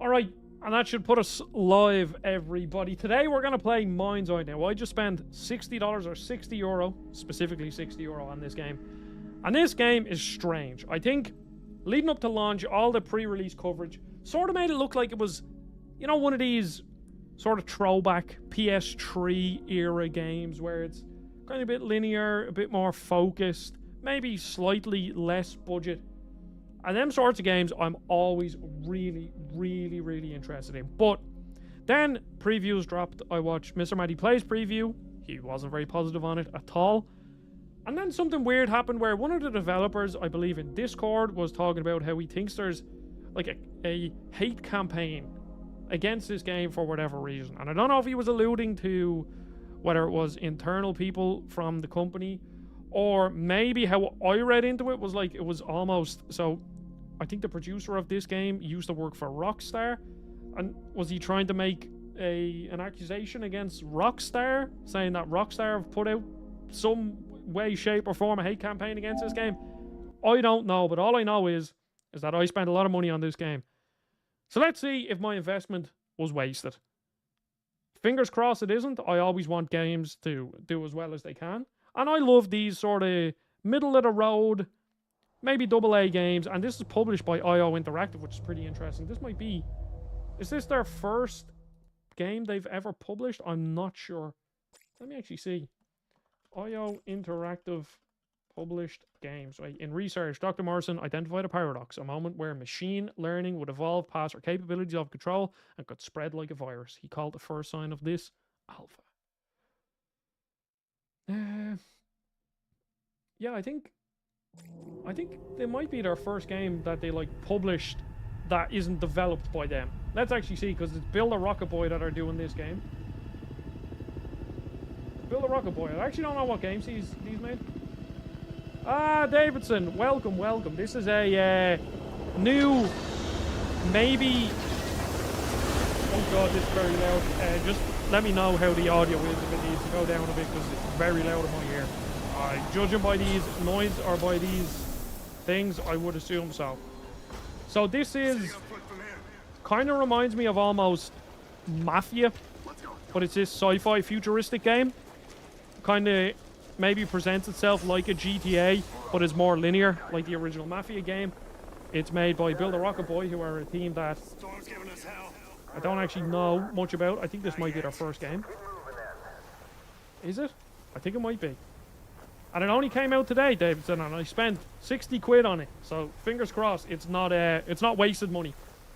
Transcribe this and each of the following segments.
Alright, and that should put us live, everybody. Today we're going to play MindsEye. Now, I just spent $60 or €60, specifically €60 on this game. And this game is strange. I think, leading up to launch, all the pre-release coverage sort of made it look like it was, you know, one of these sort of throwback PS3 era games where it's kind of a bit linear, a bit more focused, maybe slightly less budget. And them sorts of games I'm always really interested in. But then previews dropped. I watched Mr. Matty Plays preview. He wasn't very positive on it at all. And then something weird happened where one of the developers, I believe in Discord, was talking about how he thinks there's like a hate campaign against this game for whatever reason. And I don't know if he was alluding to whether it was internal people from the company, or maybe how I read into it was like it was almost, so I think the producer of this game used to work for Rockstar, and was he trying to make an accusation against Rockstar, saying that Rockstar have put out some way, shape or form a hate campaign against this game? I don't know, but all I know is that I spent a lot of money on this game. So let's see if my investment was wasted. Fingers crossed it isn't. I always want games to do as well as they can. And I love these sort of middle of the road, maybe AA games. And this is published by IO Interactive, which is pretty interesting. This might be... Is this their first game they've ever published? I'm not sure. Let me actually see. IO Interactive published games. Right. In research, Dr. Morrison identified a paradox, a moment where machine learning would evolve past our capabilities of control and could spread like a virus. He called the first sign of this alpha. Yeah, I think they might be their first game that they like published that isn't developed by them. Let's actually see, because it's Build a Rocket Boy that are doing this game. Build a Rocket Boy. I actually don't know what games he's made. Ah, Davidson, welcome. This is a new, maybe... Oh god, this is very loud. Just let me know how the audio is, if it needs to go down a bit, because it's very loud in my ear. Judging by these noise, or by these things, I would assume so. So this is... kind of reminds me of almost Mafia, but it's this sci-fi futuristic game. Kind of maybe presents itself like a GTA, but is more linear, like the original Mafia game. It's made by Build a Rocket Boy, who are a team that I don't actually know much about. I think this might be their first game. Is it? I think it might be. And it only came out today, Davidson, and I spent 60 quid on it. So fingers crossed, it's not wasted money,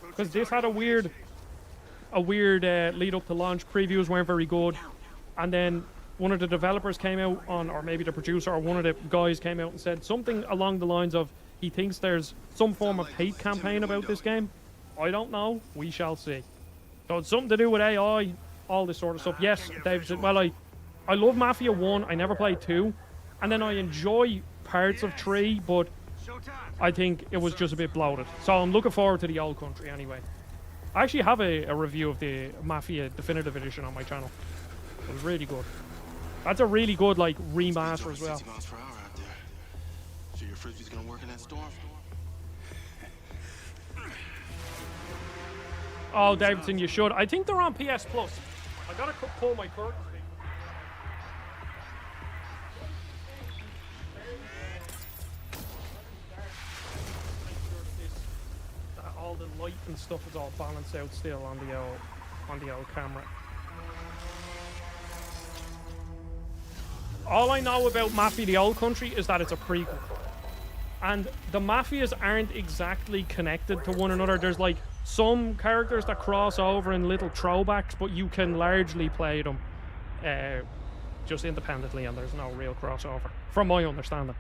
because this had a weird lead up to launch. Previews weren't very good, and then one of the developers came out on, or maybe the producer or one of the guys came out and said something along the lines of he thinks there's some form of hate campaign about this game. I don't know. We shall see. So it's something to do with AI, all this sort of stuff. Yes, David said, well, I love Mafia 1. I never played 2. And then I enjoy parts of 3, but I think it was just a bit bloated. So I'm looking forward to the old country anyway. I actually have a review of the Mafia Definitive Edition on my channel. It was really good. That's a really good, like, remaster as well. So your frisbee's gonna work in that storm? Oh, Davidson, you should. I think they're on PS Plus. I gotta pull my curtains. All the light and stuff is all balanced out still on the old camera. All I know about Mafia the Old Country is that it's a prequel. And the Mafias aren't exactly connected to one another. There's like some characters that cross over in little throwbacks, but you can largely play them just independently, and there's no real crossover, from my understanding.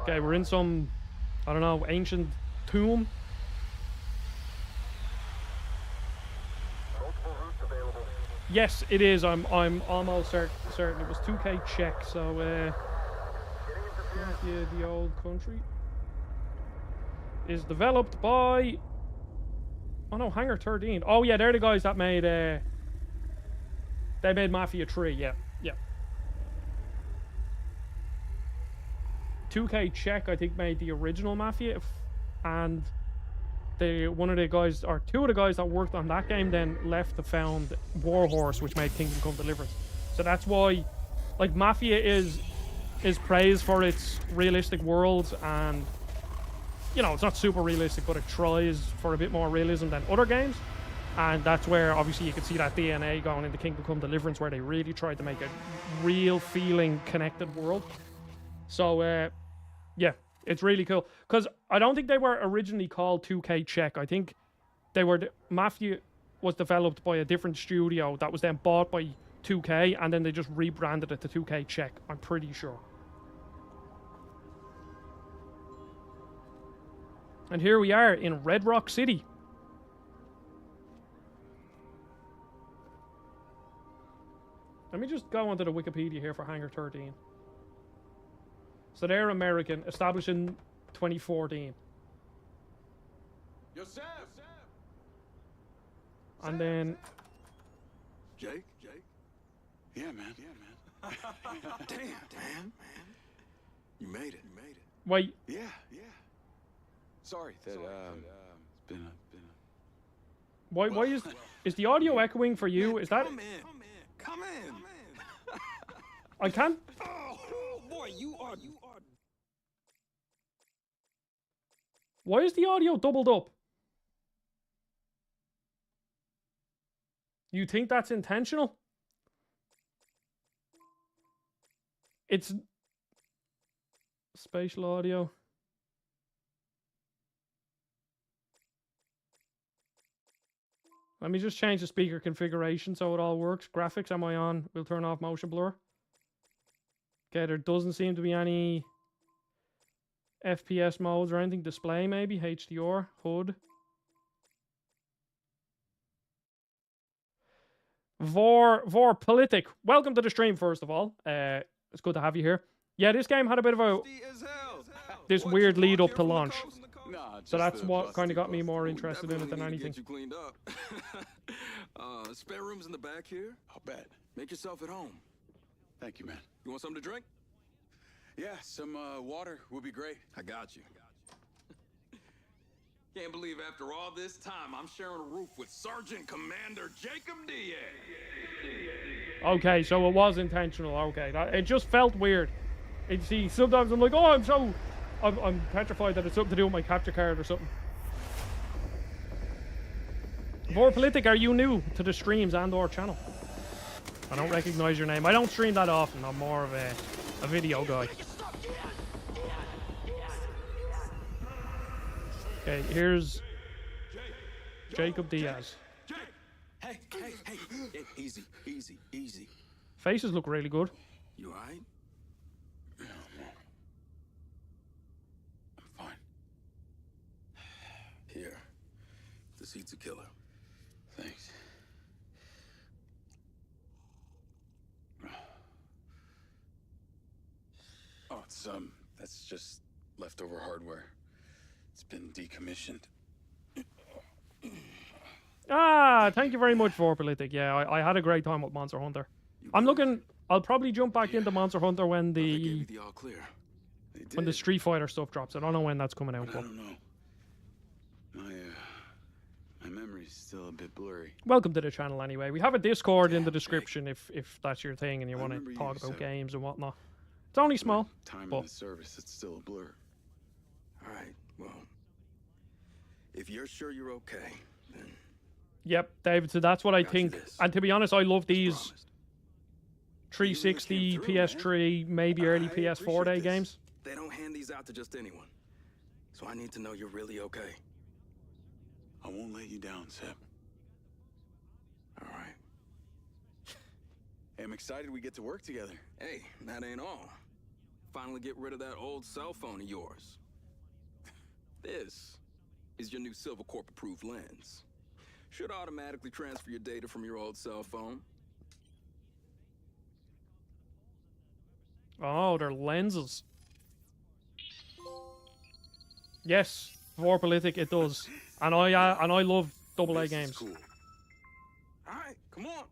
Okay, we're in some, I don't know, ancient tomb. Yes, it is. I'm almost certain it was 2K check. So Mafia the Old Country is developed by, oh no, Hangar 13. Oh yeah, they're the guys that made they made Mafia 3. Yeah. 2K Czech, I think, made the original Mafia, and one of the guys, or two of the guys that worked on that game, then left to found Warhorse, which made Kingdom Come Deliverance. So that's why, like, Mafia is praised for its realistic worlds, and you know, it's not super realistic, but it tries for a bit more realism than other games. And that's where obviously you can see that DNA going into Kingdom Come Deliverance, where they really tried to make a real feeling connected world. So yeah, it's really cool, because I don't think they were originally called 2K Czech. I think they were Mafia was developed by a different studio that was then bought by 2K, and then they just rebranded it to 2K Czech, I'm pretty sure. And here we are in Red Rock City. Let me just go onto the Wikipedia here for Hangar 13. So they're American, established in 2014. Yo, Sam! And then... Jake? Yeah, man. Damn, man. You made it. Wait, Yeah. Sorry that, It's been a... why is the audio echoing for you? Is that... Come in. I can't... Oh, boy, you are... Why is the audio doubled up? You think that's intentional? It's... Spatial audio. Let me just change the speaker configuration so it all works. Graphics, am I on? We'll turn off motion blur. Okay, there doesn't seem to be any FPS modes or anything. Display maybe, HDR, HUD. Vor Politic, welcome to the stream first of all. It's good to have you here. Yeah, this game had a bit of this weird lead up to launch. So that's what kind of got me more interested in it than anything. Get you cleaned up. Spare rooms in the back here. I'll bet. Make yourself at home. Thank you, man. You want something to drink? Yeah, some water would be great. I got you. Can't believe after all this time, I'm sharing a roof with Sergeant Commander Jacob Diaz. Okay, so it was intentional. Okay, it just felt weird. See, sometimes I'm like, oh, I'm petrified that it's something to do with my capture card or something. Vor Politic, are you new to the streams and or channel? I don't recognize your name. I don't stream that often. I'm more of a video guy. Okay, here's Jacob Diaz. Hey, easy. Faces look really good. You alright? Yeah, I'm fine. Here. The seat's a killer. Thanks. Oh, that's just leftover hardware. It's been decommissioned. Ah, thank you very much, Vor Politic. Yeah, I had a great time with Monster Hunter. I'm looking... I'll probably jump back into Monster Hunter when They gave you the all clear. when the Street Fighter stuff drops. I don't know when that's coming out. I But don't know. My memory's still a bit blurry. welcome to the channel anyway. We have a Discord in the description if that's your thing and you want remember to you talk about said- games and whatnot. It's only small. Time but- in the service, it's still a blur. Alright, well. If you're sure you're okay, then Yep, David. So that's what I Got you think. this. And to be honest, I love these promised. 360, You really came through, PS3, maybe early I PS4 day appreciate this. games. They don't hand these out to just anyone. So I need to know you're really okay. I won't let you down, Seb. Alright. Hey, I'm excited we get to work together. Hey, that ain't all. Finally get rid of that old cell phone of yours. This is your new Silvercorp approved lens. Should automatically transfer your data from your old cell phone. Oh, they're lenses. Yes, Vor Politic, it does. And I love AA This is games. cool. Alright, come on.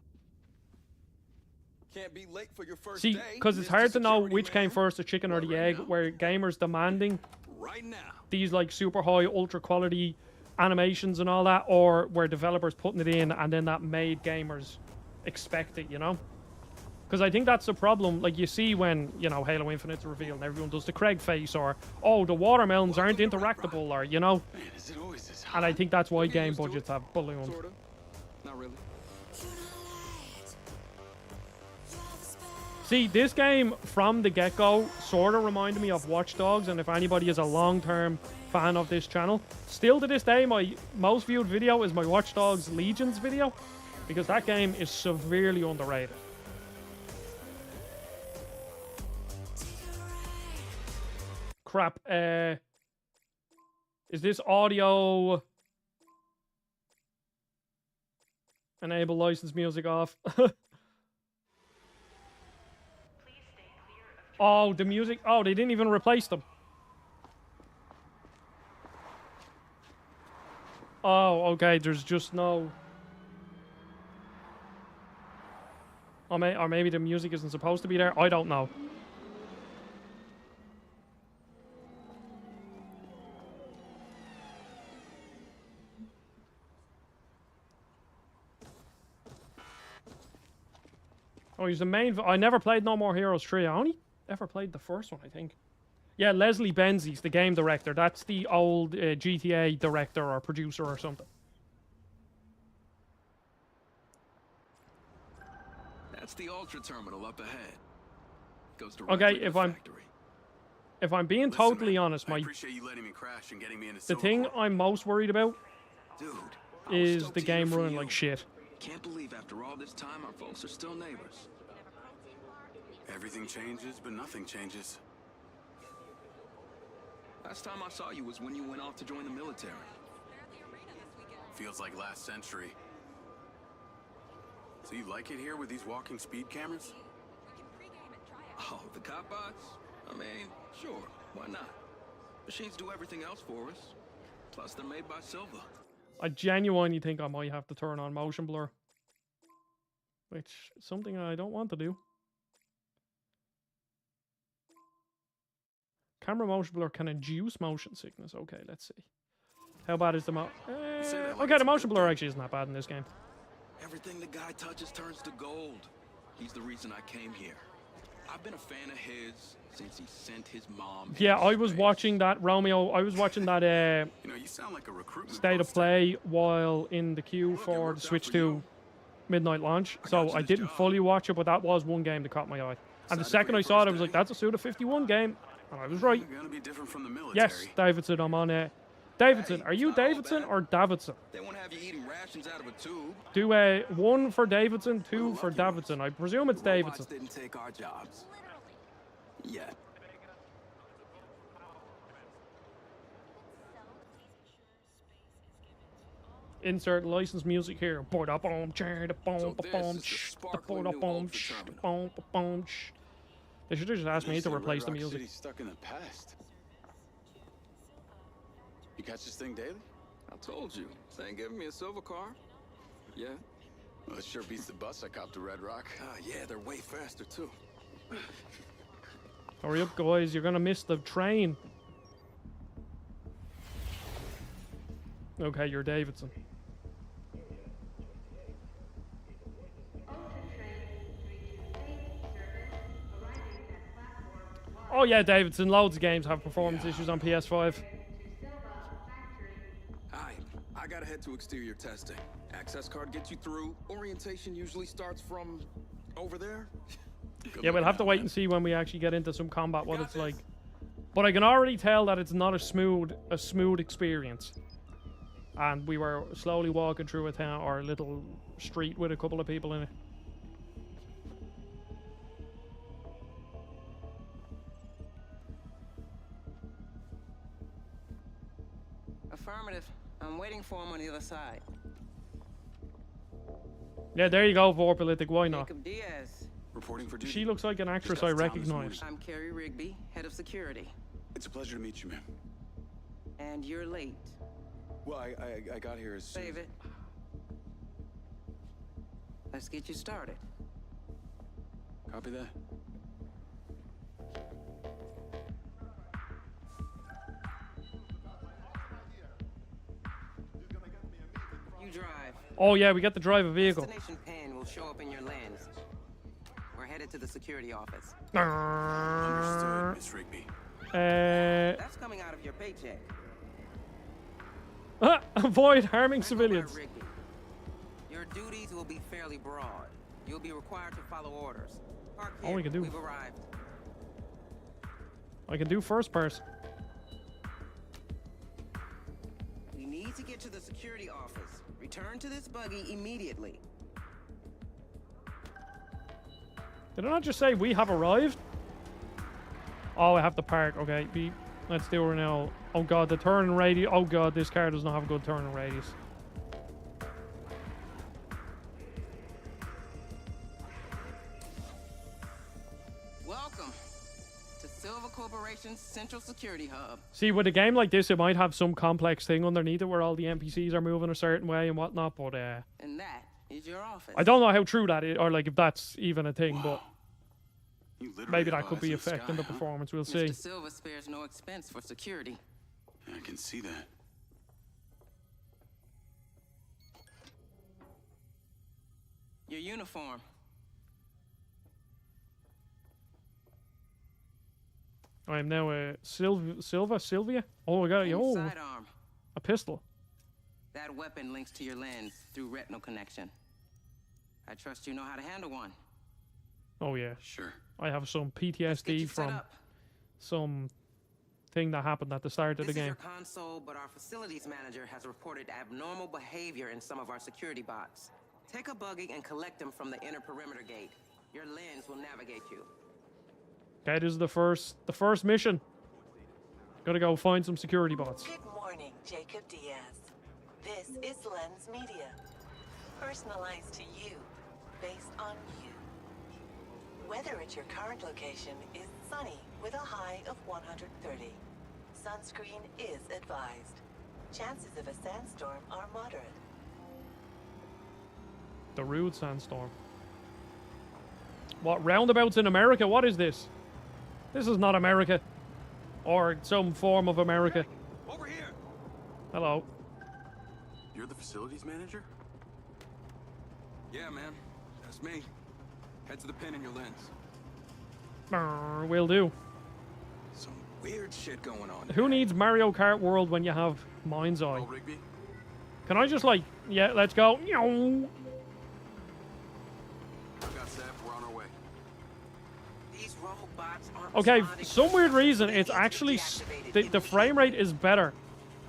Can't be late for your first See, day. because it's Mr. hard to know Security which came Man. first, the chicken or the Right egg, now. where gamers demanding Right now. these like super high, ultra quality animations and all that, or were developers putting it in and then that made gamers expect it, you know? Because I think that's the problem. Like, you see when, you know, Halo Infinite's revealed and everyone does the Craig face, or, oh, the watermelons aren't interactable, or, you know? Man, is it always this hot? And I think that's why Get game used to budgets it. have ballooned. Sorta. Not really. See, this game, from the get-go, sort of reminded me of Watch Dogs, and if anybody is a long-term fan of this channel, still to this day, my most viewed video is my Watch Dogs Legions video, because that game is severely underrated. Crap, is this audio... Enable license music off. Oh, the music. Oh, they didn't even replace them. Oh, okay. There's just no. Or maybe the music isn't supposed to be there. I don't know. Oh, he's the main. I never played No More Heroes 3. I only ever played the first one, I think. Yeah, Leslie Benzies, the game director. That's the old GTA director or producer or something. That's the Ultra Terminal up ahead. Goes directly Okay, to if the I'm factory. being Listen, totally man, honest, I my appreciate you letting me crash and getting me into the thing Silvercorp. I'm most worried about Dude, I was is stoked the to hear game from running you. like shit. Can't believe after all this time our folks are still neighbors. Everything changes, but nothing changes. Last time I saw you was when you went off to join the military. Feels like last century. So you like it here with these walking speed cameras? Oh, the cop bots? I mean, sure, why not? Machines do everything else for us. Plus, they're made by Silva. I genuinely think I might have to turn on motion blur. Which is something I don't want to do. Camera motion blur can induce motion sickness. Okay, let's see. How bad is the say that like okay, it's the a motion good blur thing. actually isn't that bad in this game. Everything the guy touches turns to gold. He's the reason I came here. I've been a fan of his since he sent his mom. Yeah, into I was space. watching that, Romeo. I was watching that You know, you sound like a recruitment state of poster. play while in the queue Look, it for worked the out Switch for 2 you. midnight launch. I got So you I this didn't job. fully watch it, but that was one game that caught my eye. And the Excited second for I your saw it, first I was like, day? that's a Suda 51 game. And I was right. You're gonna be different from the military. Yes, Davidson, I'm on it. Davidson, Hey, are you it's not all Davidson bad. or Davidson? They won't have you eating rations out of a tube. Do one for Davidson, two for lucky Davidson. I presume it's Robots Davidson. didn't take our jobs. Yet. Insert license music here. So this is the sparkling new Ultra Terminal. They should have just asked me They to say replace Red the Rock music. City's stuck in the past. You catch this thing daily? I told you. They ain't giving me a silver car. Yeah. Well, it sure beats the bus I copped to Red Rock. Yeah, they're way faster too. Hurry up, guys. You're going to miss the train. Okay, you're Davidson. Oh yeah, Davidson. Loads of games have performance issues on PS5. Hi, I gotta head to exterior testing. Access card gets you through. Orientation usually starts from over there. Good Yeah, we'll looking have to out, wait man. and see when we actually get into some combat what got it's this. like. But I can already tell that it's not a smooth experience. And we were slowly walking through a town or a little street with a couple of people in it. Affirmative. I'm waiting for him on the other side. Yeah, there you go, Vorpolitik. Why not? Jacob Diaz. Reporting for duty. She looks like an actress got I to town this recognize. I'm Carrie Rigby, head of security. It's a pleasure to meet you, ma'am. And you're late. Well, I got here as soon Save it. Let's get you started. Copy that. Oh yeah, we get to drive a vehicle. Destination pin will show up in your lens. We're headed to the security office. Understood, Miss Rigby. That's coming out of your paycheck. Avoid harming Back over civilians. at Rigby. Your duties will be fairly broad. You'll be required to follow orders. Park Oh, here. we can do. We've arrived. I can do first person. We need to get to the security office. Return to this buggy immediately. Did I not just say we have arrived? Oh, I have to park. Okay, let's do it now. Oh god, the turning radius. Oh god, this car does not have a good turning radius. Welcome to Silver Corporation's Central Security Hub. See, with a game like this, it might have some complex thing underneath it where all the NPCs are moving a certain way and whatnot, but And that is your office. I don't know how true that is, or like if that's even a thing, but You literally maybe have that could eyes be in the affecting the sky, huh? performance. We'll Mr. see. Silva spares no expense for security. I can see that. Your uniform. I am now a Sylvia. Oh, I got it. And Oh, sidearm. a pistol. That weapon links to your lens through retinal connection. I trust you know how to handle one. Oh yeah, Sure. I have some Let's get PTSD you set from up. some thing that happened at the start of This the is game. your console, but our facilities manager has reported abnormal behavior in some of our security bots. Take a buggy and collect them from the inner perimeter gate. Your lens will navigate you. Okay, this is the first mission. Gotta go find some security bots. Good morning, Jacob Diaz. This is Lens Media. Personalized to you, based on you. Weather at your current location is sunny with a high of 130. Sunscreen is advised. Chances of a sandstorm are moderate. The rude sandstorm. What, roundabouts in America? What is this? This is not America. Or some form of America. Over here. Hello. You're the facilities manager? Yeah, man. That's me. Head to the pin in your lens. Brr, will do. Some weird shit going on. Who needs Mario Kart World when you have MindsEye? Oh, Rigby? Can I just like, yeah, let's go. I've got Seth. We're on our way. These robots aren't Okay, for responding. some weird reason, They it's need to be actually deactivated the frame rate is better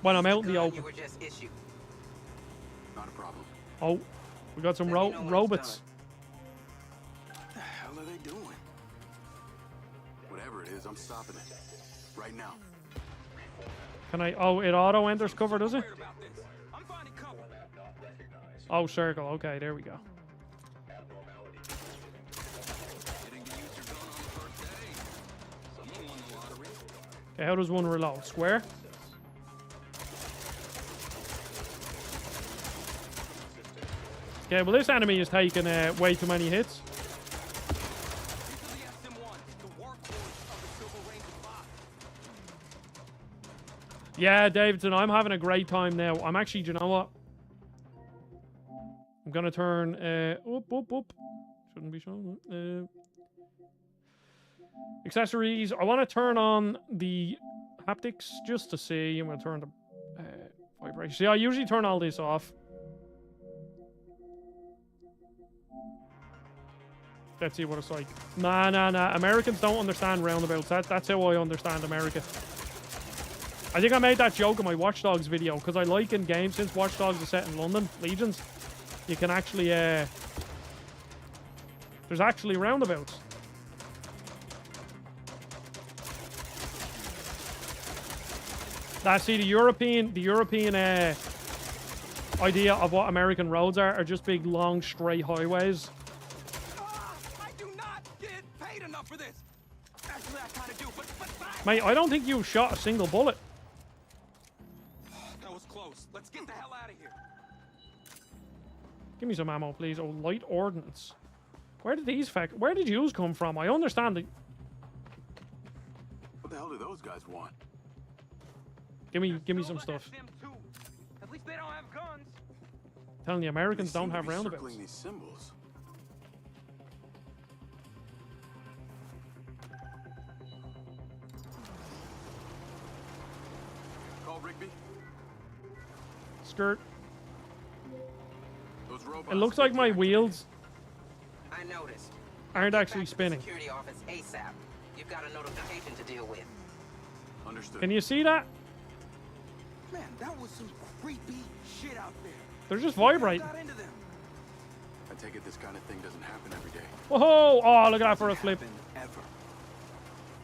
when I'm out in the gun open. You were just issued. Not a problem. Oh, we got some Let me know when it's robots. done. What the hell are they doing? Whatever it is, I'm stopping it. Right now. Can I? Oh, it auto enters cover, does it? Weird about this. I'm finding cover. Oh, circle. Okay, there we go. Getting to use your gun on the first day. Someone won the lottery. Okay, how does one reload? Square? Okay, well this enemy is taking way too many hits. These are the SM-1, the workhorse of the Silver Ranger bot. Yeah, Davidson, I'm having a great time now. I'm actually, do you know what? I'm gonna turn, whoop. Shouldn't be showing. Accessories. I want to turn on the haptics just to see. I'm gonna turn the vibration. See, I usually turn all this off. Let's see what it's like. Nah. Americans don't understand roundabouts. That's how I understand America. I think I made that joke in my Watch Dogs video, because I like in games, since Watch Dogs is set in London, Legions, you can actually, there's actually roundabouts. See, the European idea of what American roads are just big, long, straight highways. I do not get paid enough for this. Actually, I kind of do, but fine. Mate, I don't think you shot a single bullet. That was close. Let's get the hell out of here. Give me some ammo, please. Oh, light ordnance. Where did yous come from? I understand it. What the hell do those guys want? Give me some stuff. At least they don't have guns. Telling you, Americans They don't seem to have be roundabouts. circling these symbols. Call Rigby. Skirt. Those robots It looks like my deactivated. wheels I noticed. aren't Get actually back to the spinning. security office ASAP. You've got a notification to deal with. Understood. Can you see that? Man, that was some creepy shit out there. They're just Who vibrating. got into them? I take it this kind of thing doesn't happen every day. Whoa! Oh, look at that for a flip. Happen ever.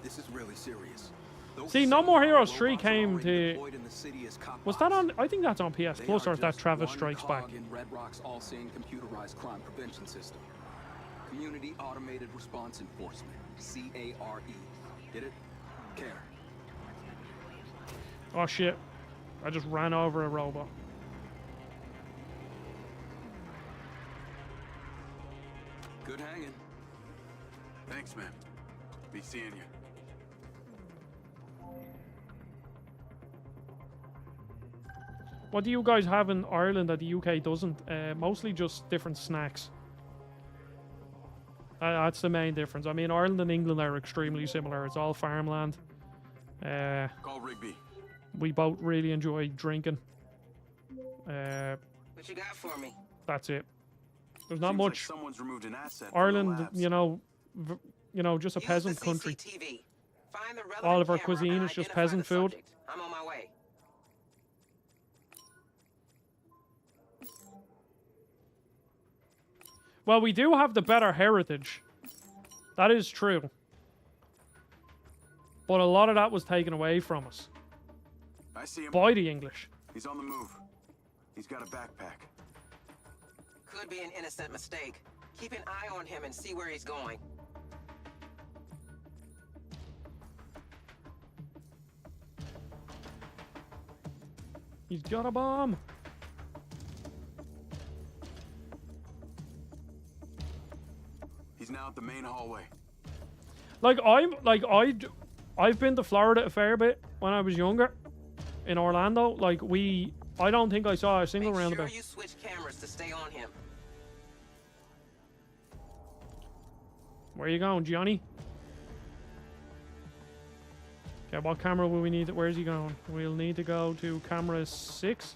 This is really serious. Those See, No More Heroes 3 robots are came already to... deployed in the city as cop Was that bots. on... I think that's on PS They Plus, are or is that just Travis one Strikes Back? cog in Red Rock's all-seeing computerized crime prevention system. Community Automated Response Enforcement. CARE. Get it? Care. Oh, shit. I just ran over a robot. Good hanging. Thanks, man. Be seeing you. What do you guys have in Ireland that the UK doesn't? Mostly just different snacks. That's the main difference. I mean, Ireland and England are extremely similar. It's all farmland. Call Rigby. We both really enjoy drinking. What you got for me? That's it. There's not Seems like much. someone's removed an asset from the Ireland, labs. you know, just a Use peasant the country. CCTV. Find the relevant All of our camera cuisine and is just identify peasant the food. subject. I'm on my way. Well, we do have the better heritage. That is true. But a lot of that was taken away from us I see him. by the English. He's on the move. He's got a backpack. Could be an innocent mistake. Keep an eye on him and see where he's going. He's got a bomb. He's now at the main hallway. I've been to Florida a fair bit when I was younger, in Orlando. I don't think I saw a single Make roundabout. sure you switch cameras to stay on him. Where you going, Johnny? Okay, what camera will we need? Where's he going? We'll need to go to camera 6,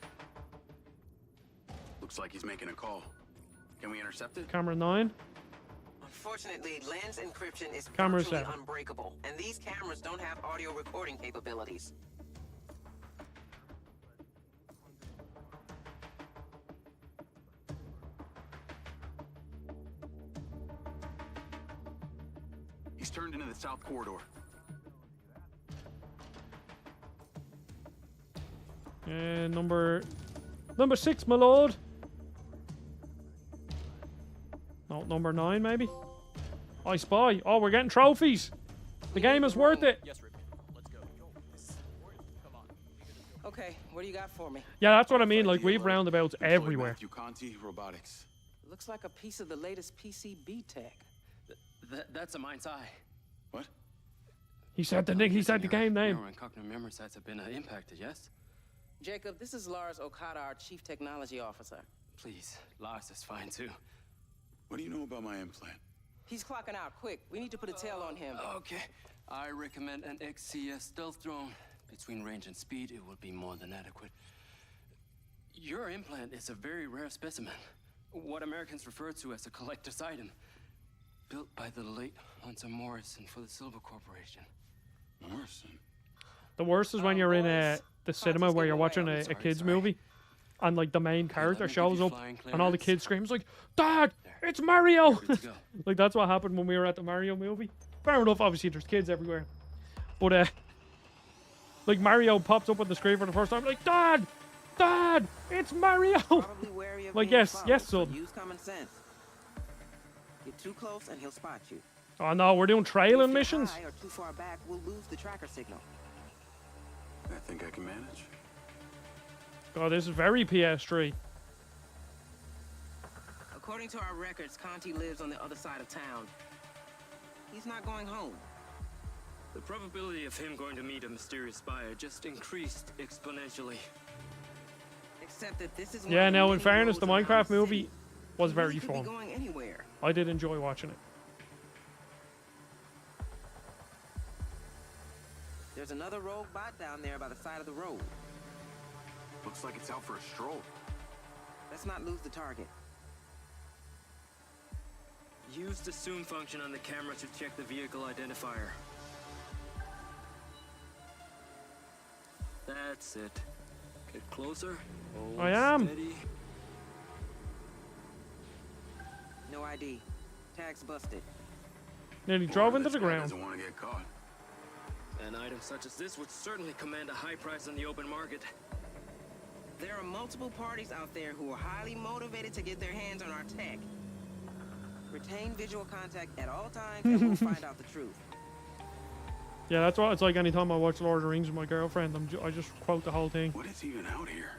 Looks like he's making a call. Can we intercept it? camera 9. Unfortunately, lens encryption is Camera virtually 7. unbreakable, and these cameras don't have audio recording capabilities. He's turned into the south corridor. Number 6, my lord. No, number 9 maybe. I spy. Oh, we're getting trophies. The game is worth it. Yes, Rick. Let's go. Come on. Okay, what do you got for me? Yeah, that's what I mean. Like, we've roundabouts Employed everywhere. Matthew Conti, robotics. Looks like a piece of the latest PCB tech. That's a MindsEye. What? He said the game name. Neural and cognitive memory sites have been impacted, yes? Jacob, this is Lars Okada, our chief technology officer. Please, Lars is fine too. What do you know about my implant? He's clocking out. Quick, we need to put a tail on him. Okay. I recommend an XCS stealth drone. Between range and speed, it will be more than adequate. Your implant is a very rare specimen. What Americans refer to as a collector's item. Built by the late Hunter Morrison for the Silver Corporation. Morrison? The worst is when you're in boys. the cinema where you're watching a Sorry, kids sorry. movie, and like the main character let me give shows you up, flying and all the clearance. kids screams like, "Dad, it's Mario!" Good to go. Like that's what happened when we were at the Mario movie. Fair enough, obviously there's kids everywhere, but like Mario pops up on the screen for the first time, like, "Dad, Dad, it's Mario!" Probably wary of Like, being yes, followed, yes, so son. use common sense. Get too close and he'll spot you. Oh no, we're doing If trailing you're missions. high or too far back, we'll lose the tracker signal. I think I can manage. Oh, this is very PS3. According to our records, Conti lives on the other side of town. He's not going home. The probability of him going to meet a mysterious buyer just increased exponentially. Except that this is Yeah, now in fairness, the Minecraft movie was very Could be fun. going anywhere. I did enjoy watching it. There's another rogue bot down there by the side of the road. Looks like it's out for a stroll. Let's not lose the target. Use the zoom function on the camera to check the vehicle identifier. That's it. Get closer. Hold I am. steady. No ID. Tags busted. Nearly drove Boy, into this the guy ground. doesn't want to get caught. An item such as this would certainly command a high price on the open market. There are multiple parties out there who are highly motivated to get their hands on our tech. Retain visual contact at all times and we'll find out the truth. Yeah, that's what it's like anytime I watch Lord of the Rings with my girlfriend. I just quote the whole thing. What is even out here?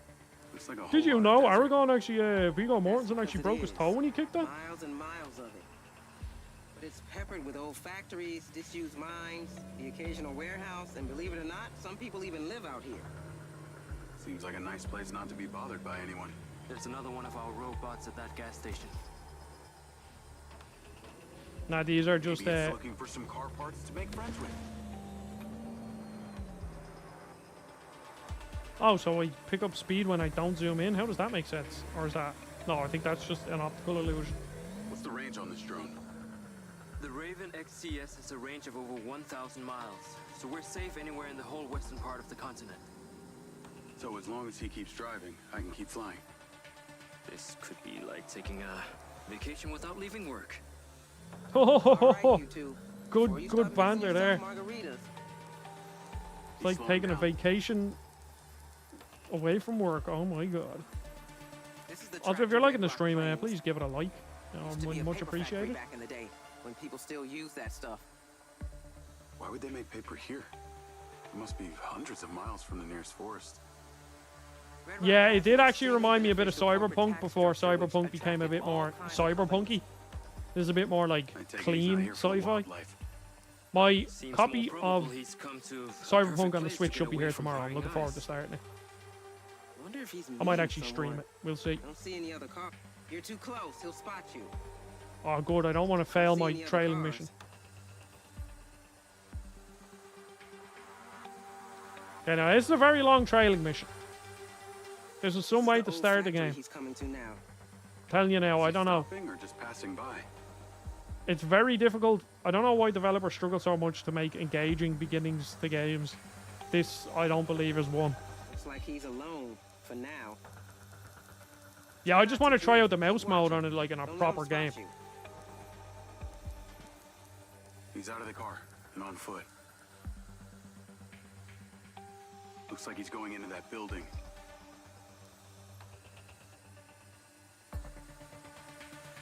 Looks like a whole Did you lot know of desert. Aragorn actually, Viggo Mortensen actually Because broke it his is. toe when he kicked that? Miles and miles of it. But it's peppered with old factories, disused mines, the occasional warehouse, and believe it or not, some people even live out here. Seems like a nice place not to be bothered by anyone. There's another one of our robots at that gas station. Nah, these are just Maybe it's looking for some car parts to make friends with. oh, so I pick up speed when I don't zoom in. How does that make sense? Or is that? No, I think that's just an optical illusion. What's the range on this drone? The Raven XCS has a range of over 1,000 miles, so we're safe anywhere in the whole western part of the continent. So as long as he keeps driving, I can keep flying. This could be like taking a vacation without leaving work. Oh, All right, you two. Before you good start banter mixing there. yourself margaritas, It's like Slow taking a down. vacation away from work. Oh my god. this is the Also, track if you're to liking the Red Rock stream, Plains. please give it a like. Used to be a Much paper factory appreciated. back in the day, when people still use that stuff. Why would they make paper here? It must be hundreds of miles from the nearest forest. Red Rock Yeah, has it did an actually remind me a bit of extremely beneficial corporate Cyberpunk tax before structure which Cyberpunk became a attracted bit more all kinds of cyberpunky. companies. This is a bit more like I take it he's not clean here for the sci-fi. wildlife. My Seems copy more probable of he's come to a Cyberpunk perfect on the place Switch to should get be away here from tomorrow. I'm prying looking forward eyes. to starting it. Wonder if he's I might moving actually stream somewhere. it. We'll see. I don't see any other car. You're too close. He'll spot you. Oh, good. I don't want to fail see my any other trailing cars. mission. Okay, now this is a very long trailing mission. This is some This way is to old start the factory game. He's coming to now. Telling you now, Is I he don't know. stopping or just passing by? It's very difficult. I don't know why developers struggle so much to make engaging beginnings to games. This, I don't believe, is one. Looks like he's alone for now. Yeah, I just want to try out the mouse Keep mode watching. on it like in a Don't let him proper spot game. you. He's out of the car and on foot. Looks like he's going into that building.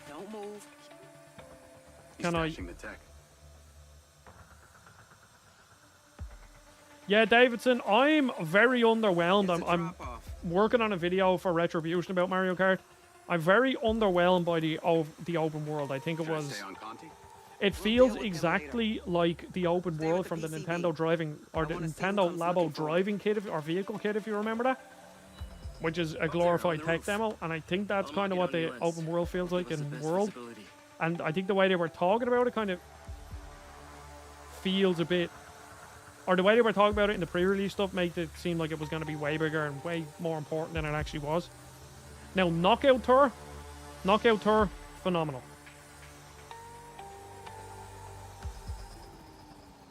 Don't move. He's Can I- stashing the tech. Yeah, Davidson, I'm very underwhelmed. It's a I'm drop-off. working on a video for Retribution about Mario Kart. I'm very underwhelmed by the open world. I think it Should I was. stay on Conti? It We'll feels deal with them exactly like the open Stay world with from the the PCB. Nintendo driving or I the wanna see Nintendo what I'm Labo looking for. driving kit or vehicle kit, if you remember that, which is a glorified the tech roof. demo. And I think that's I'll kind of mark what it on the your lens. open world feels Give like us the in best World. visibility. And I think the way they were talking about it kind of feels a bit, or the way they were talking about it in the pre-release stuff made it seem like it was going to be way bigger and way more important than it actually was. Now, Knockout Tour, phenomenal.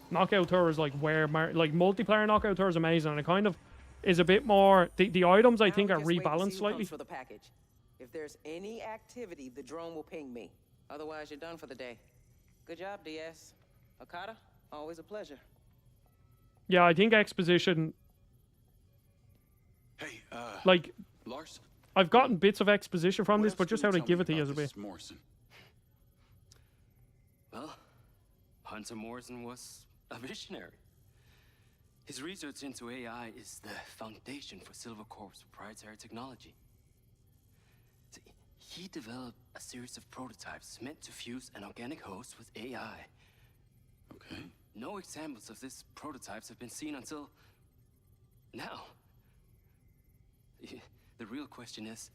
Knockout Tour is like where, like multiplayer Knockout Tour is amazing, and it kind of is a bit more, the items I Now think we are just wait to see rebalanced who slightly. comes for the package. If there's any activity, the drone will ping me. Otherwise, you're done for the day. Good job, DS. Okada, always a pleasure. Yeah, I think exposition, Hey, like, Lars? I've gotten bits of exposition from What this, else but can just you how they tell give me it to you about is a bit. this Morrison? Well, Hunter Morrison was a visionary. His research into AI is the foundation for Silvercorp's proprietary technology. See, he developed a series of prototypes meant to fuse an organic host with AI. Okay. No examples of these prototypes have been seen until now. The real question is,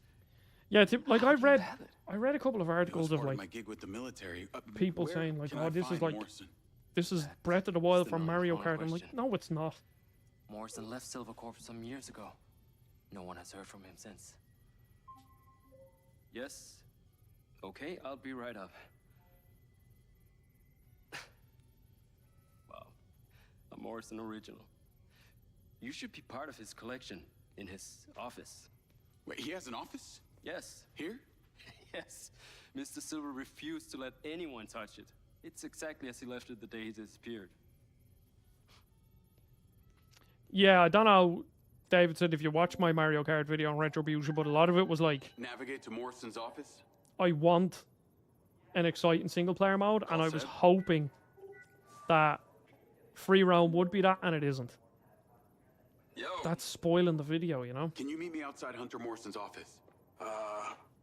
Yeah, like how do you have it? I read a couple of It was articles of part like my gig with the military. people Where saying like, can oh, I this is find like Morrison? this is That's Breath of the Wild the from million Mario dollar Kart. I'm like, question. no, it's not. Morrison left Silvercorp some years ago. No one has heard from him since. Yes. Okay, I'll be right up. Wow. A Morrison original. You should be part of his collection in his office. Wait, he has an office? Yes. Here? Yes. Mr. Silver refused to let anyone touch it. It's exactly as he left it the day he disappeared. Yeah, I don't know, David said if you watch my Mario Kart video on Retribution, but a lot of it was like, Navigate to Morrison's office? I want an exciting single player mode, and I was Seb. hoping that free roam would be that, and it isn't. Yo. That's spoiling the video, you know? Can you meet me outside Hunter Morrison's office?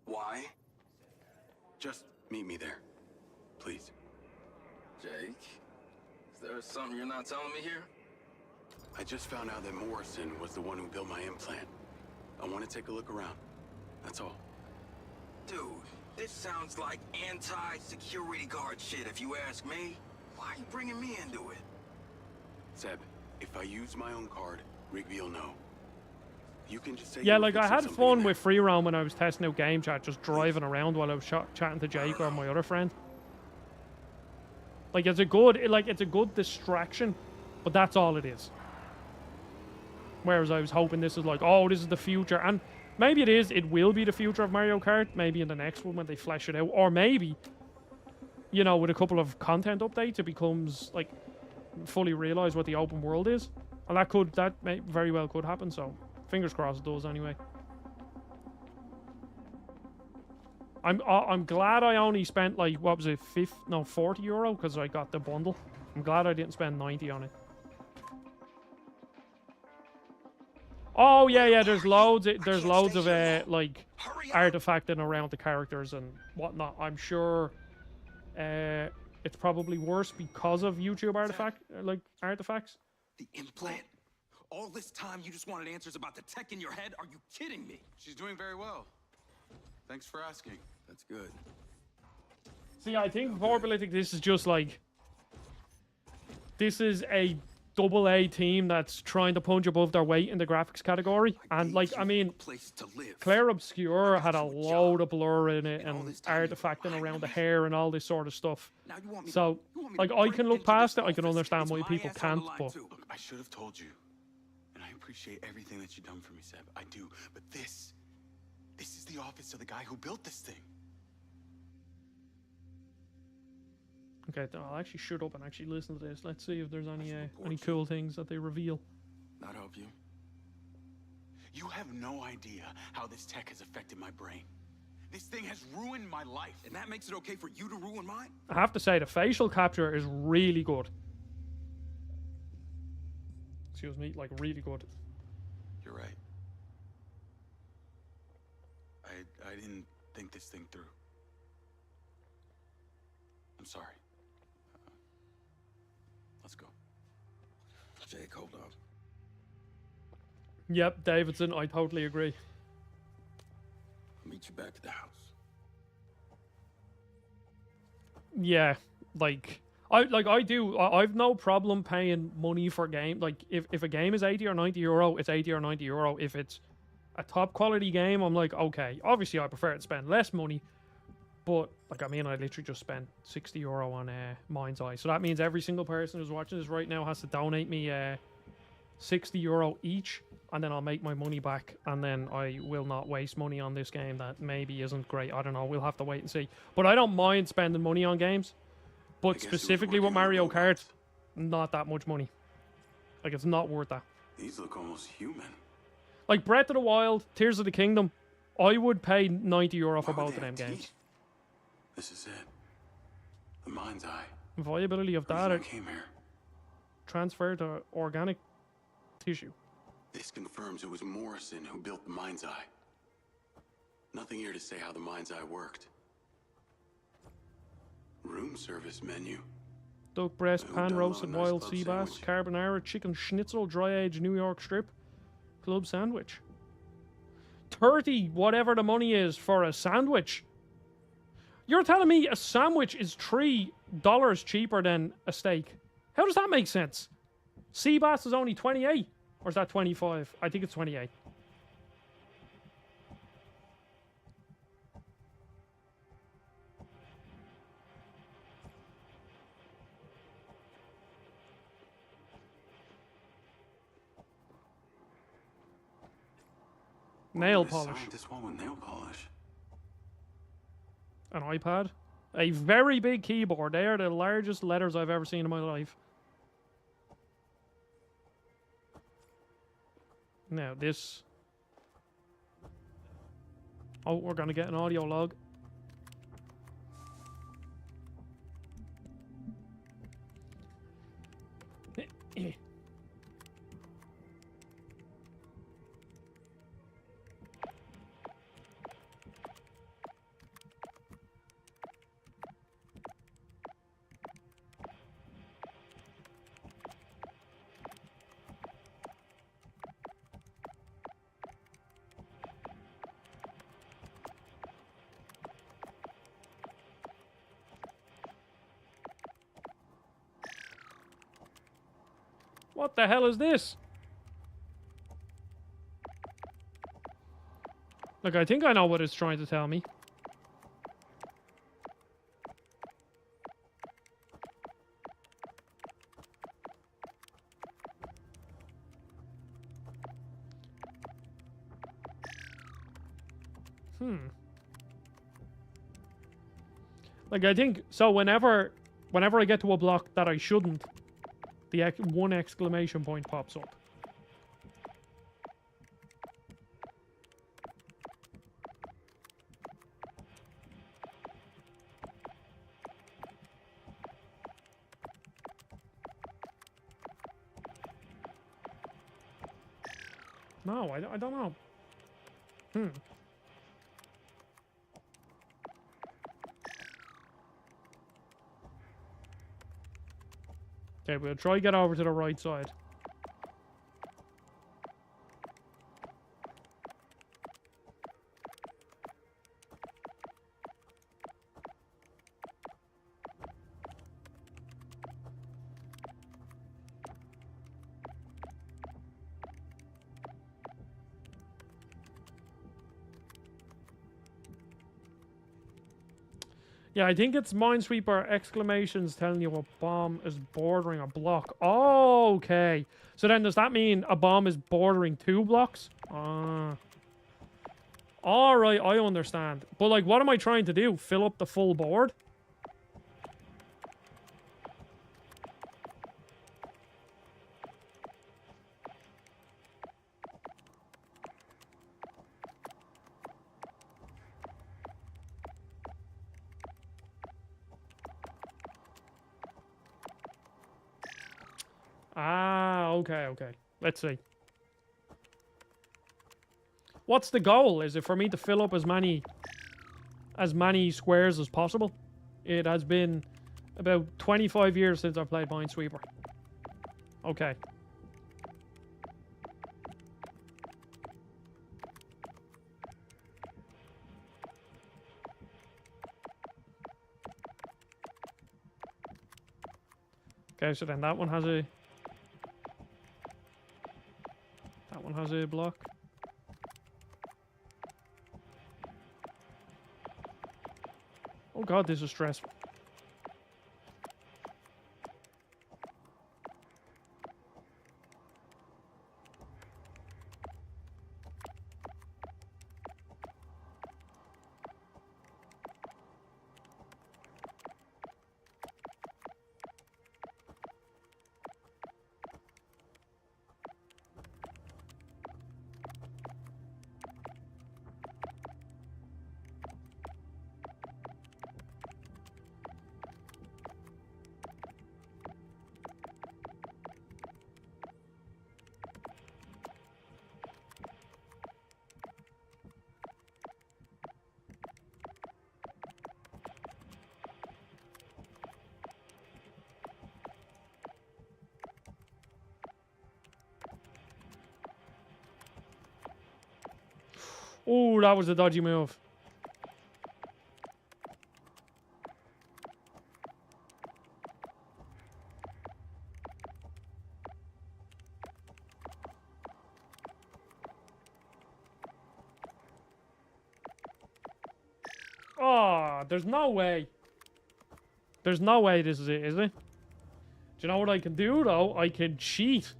Why? Just meet me there. Please. Jake? Is there something you're not telling me here? I just found out that Morrison was the one who built my implant. I want to take a look around. That's all. Dude, this sounds like anti-security guard shit if you ask me. Why are you bringing me into it? Seb, if I use my own card, Rigby will know. You can just say Yeah, you were like I fixing had something fun in there. with free roam when I was testing out game chat, just driving around while I was chatting to Jake or my other friend. Like it's a good distraction, but that's all it is. Whereas I was hoping this is like, oh, this is the future, and maybe it is. It will be the future of Mario Kart. Maybe in the next one when they flesh it out, or maybe, you know, with a couple of content updates, it becomes like fully realize what the open world is, and that may very well could happen. So fingers crossed it does anyway. I'm glad I only spent like, what was it, €40 because I got the bundle. I'm glad I didn't spend 90 on it. Oh yeah, there's loads of like artifacting around the characters and whatnot. I'm sure it's probably worse because of YouTube artifacts. The implant? All this time you just wanted answers about the tech in your head? Are you kidding me? She's doing very well. Thanks for asking. That's good. See, I think Vorbalytic, this is just like, this is a AA team that's trying to punch above their weight in the graphics category. And like, I mean, Place to live. Claire Obscure had a load of blur in it and artifacting around the hair and all this sort of stuff. Now you want me So, like, I can look past it. I can understand why people can't, but Look, I should have told you. And I appreciate everything that you've done for me, Seb. I do. But this is the office of the guy who built this thing. okay, I'll actually shut up and actually listen to this. Let's see if there's any cool things that they reveal. Not help you? You have no idea how this tech has affected my brain. This thing has ruined my life. And that makes it okay for you to ruin mine? I have to say, the facial capture is really good. Excuse me, like really good. You're right. I didn't think this thing through. I'm sorry. Let's go. Jake, hold up. Yep, Davidson, I totally agree. I'll meet you back at the house. Yeah, like I've no problem paying money for game. Like if a game is 80 or 90 euro, it's 80 or 90 euro. If it's a top quality game, I'm like, okay, obviously I prefer to spend less money, but like, I mean, I literally just spent €60 on MindsEye, so that means every single person who's watching this right now has to donate me €60 each, and then I'll make my money back, and then I will not waste money on this game that maybe isn't great. I don't know, we'll have to wait and see. But I don't mind spending money on games, but guess it was specifically with working on Mario Kart, robots. not that much money. Like, it's not worth that. These look almost human. Like Breath of the Wild, Tears of the Kingdom, I would pay €90 for Why would both of they them have games. teeth? This is it. The mind's eye. Viability of The reason data I came here. transfer to organic tissue. This confirms it was Morrison who built the mind's eye. Nothing here to say how the mind's eye worked. Room service menu. Duck breast, Who pan done roasted love a nice wild club sea bass, sandwich? carbonara, chicken schnitzel, dry aged New York strip, club sandwich. 30, whatever the money is, for a sandwich. You're telling me a sandwich is $3 cheaper than a steak? How does that make sense? Sea bass is only 28, or is that 25? I think it's 28. Nail polish. This one with nail polish. An iPad. A very big keyboard. They are the largest letters I've ever seen in my life. Now this. Oh, we're gonna get an audio log. What the hell is this? Look, I think I know what it's trying to tell me. Like, I think, so whenever I get to a block that I shouldn't, the one exclamation point pops up. No, I don't know. Okay, we'll try to get over to the right side. Yeah, I think it's Minesweeper exclamations telling you a bomb is bordering a block. Oh, okay. So then does that mean a bomb is bordering 2 blocks? Ah. Alright, I understand. But like, what am I trying to do? Fill up the full board? Ah, okay, okay. Let's see. What's the goal? Is it for me to fill up as many squares as possible? It has been about 25 years since I played Minesweeper. Okay. Okay, so then that one has a block. Oh god, this is stressful. Oh, that was a dodgy move. Oh, there's no way. There's no way this is it, is it? Do you know what I can do, though? I can cheat.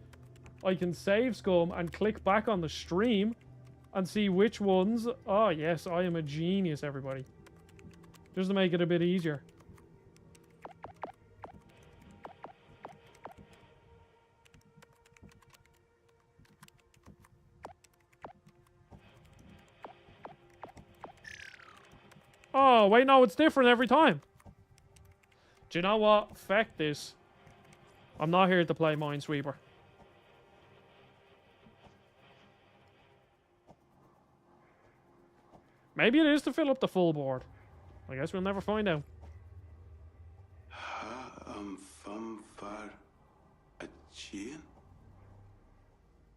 I can save scum and click back on the stream and see which ones... Oh, yes, I am a genius, everybody. Just to make it a bit easier. Oh, wait, no, it's different every time. Do you know what? Feck this. I'm not here to play Minesweeper. Maybe it is to fill up the full board. I guess we'll never find out.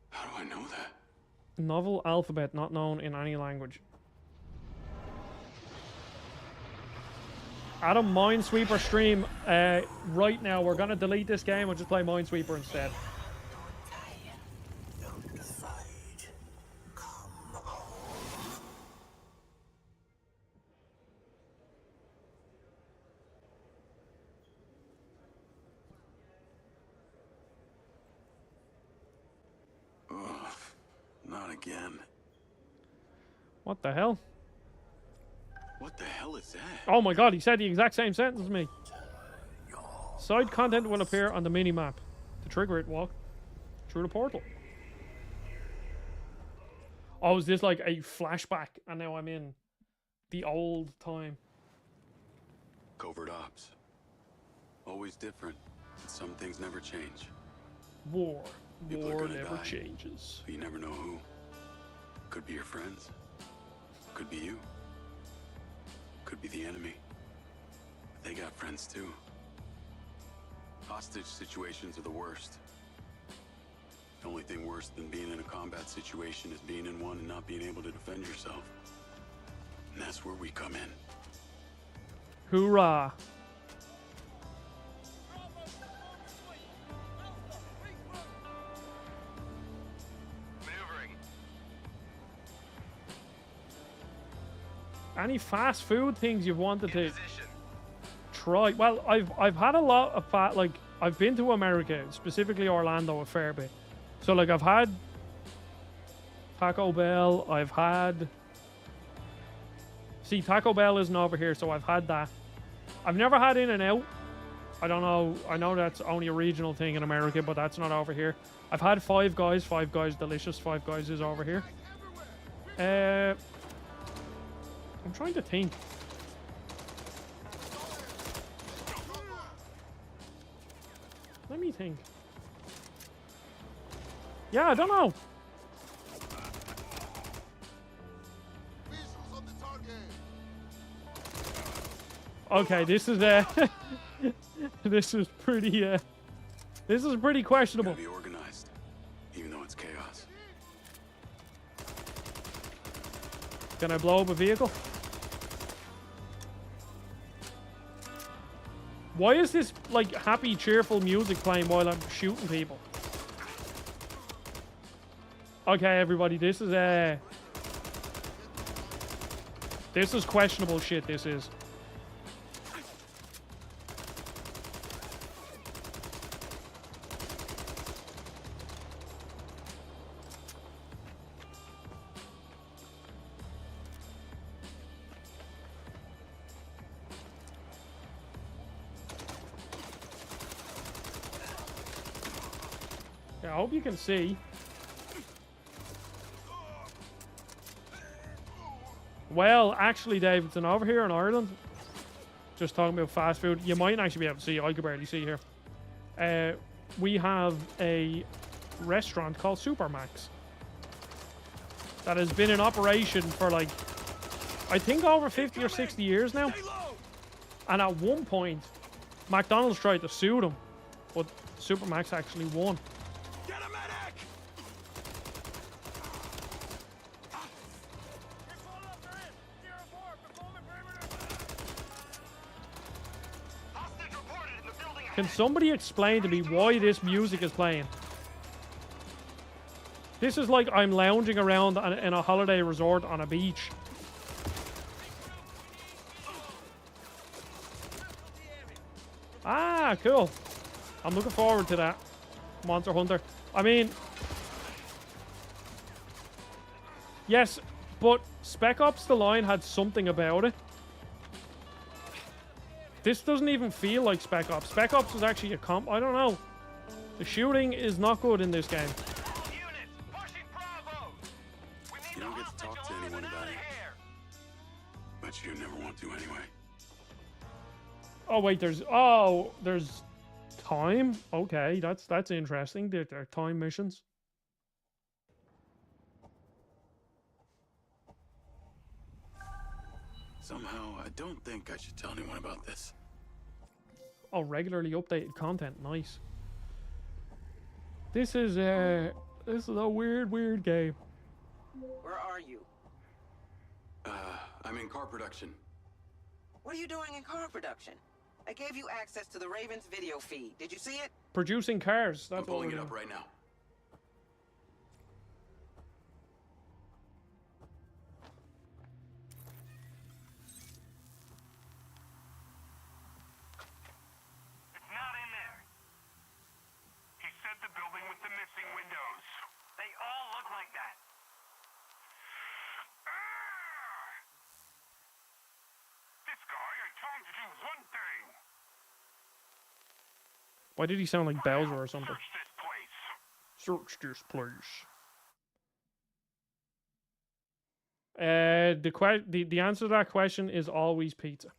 How do I know that? Novel alphabet not known in any language. Adam, Minesweeper stream right now. We're gonna delete this game and just play Minesweeper instead. Not again. What the hell? What the hell is that? Oh my god, he said the exact same sentence as me. Side content will appear on the mini-map. To trigger it, walk through the portal. Oh, is this like a flashback? And now I'm in the old time. Covert ops. Always different. But some things never change. War. People are War gonna never die. changes. But you never know who. Could be your friends. Could be you. Could be the enemy. They got friends too. Hostage situations are the worst. The only thing worse than being in a combat situation is being in one and not being able to defend yourself. And that's where we come in. Hoorah. Any fast food things you've wanted to try? Well, I've had a lot of like I've been to America, specifically Orlando, a fair bit. So like I've had Taco Bell. I've had. See, Taco Bell isn't over here, so I've had that. I've never had In-N-Out. I don't know. I know that's only a regional thing in America, but that's not over here. I've had Five Guys. Five Guys delicious. Five Guys is over here. I'm trying to think. Let me think. Yeah, I don't know. Okay, this is this is pretty questionable. Gotta be organized, even though it's chaos. Can I blow up a vehicle? Why is this like happy, cheerful music playing while I'm shooting people? Okay, everybody, this is questionable shit. This is. I hope you can see. Well, actually, Davidson, over here in Ireland, just talking about fast food, you might actually be able to see. I could barely see here. We have a restaurant called Supermax that has been in operation for like, I think over 50 or 60 years now. And at one point, McDonald's tried to sue them, but Supermax actually won. Can somebody explain to me why this music is playing? This is like I'm lounging around in a holiday resort on a beach. Ah, cool. I'm looking forward to that. Monster Hunter. I mean... Yes, but Spec Ops The Line had something about it. This doesn't even feel like Spec Ops. Spec Ops was actually a comp... I don't know. The shooting is not good in this game. You don't get to talk to anyone about it. But you never want to anyway. Oh, wait, there's... Oh, there's... time? Okay, that's interesting. They're time missions. Somehow, I don't think I should tell anyone about this. Oh, regularly updated content. Nice. This is a weird game. Where are you? I'm in car production. What are you doing in car production? I gave you access to the Ravens video feed. Did you see it? Producing cars. I'm That's what pulling we're it doing. up right now. It's not in there. He said the building with the missing windows. They all look like that. This guy, I told him to do one thing. Why did he sound like Bowser or something? Search this place. Search this place. The answer to that question is always pizza.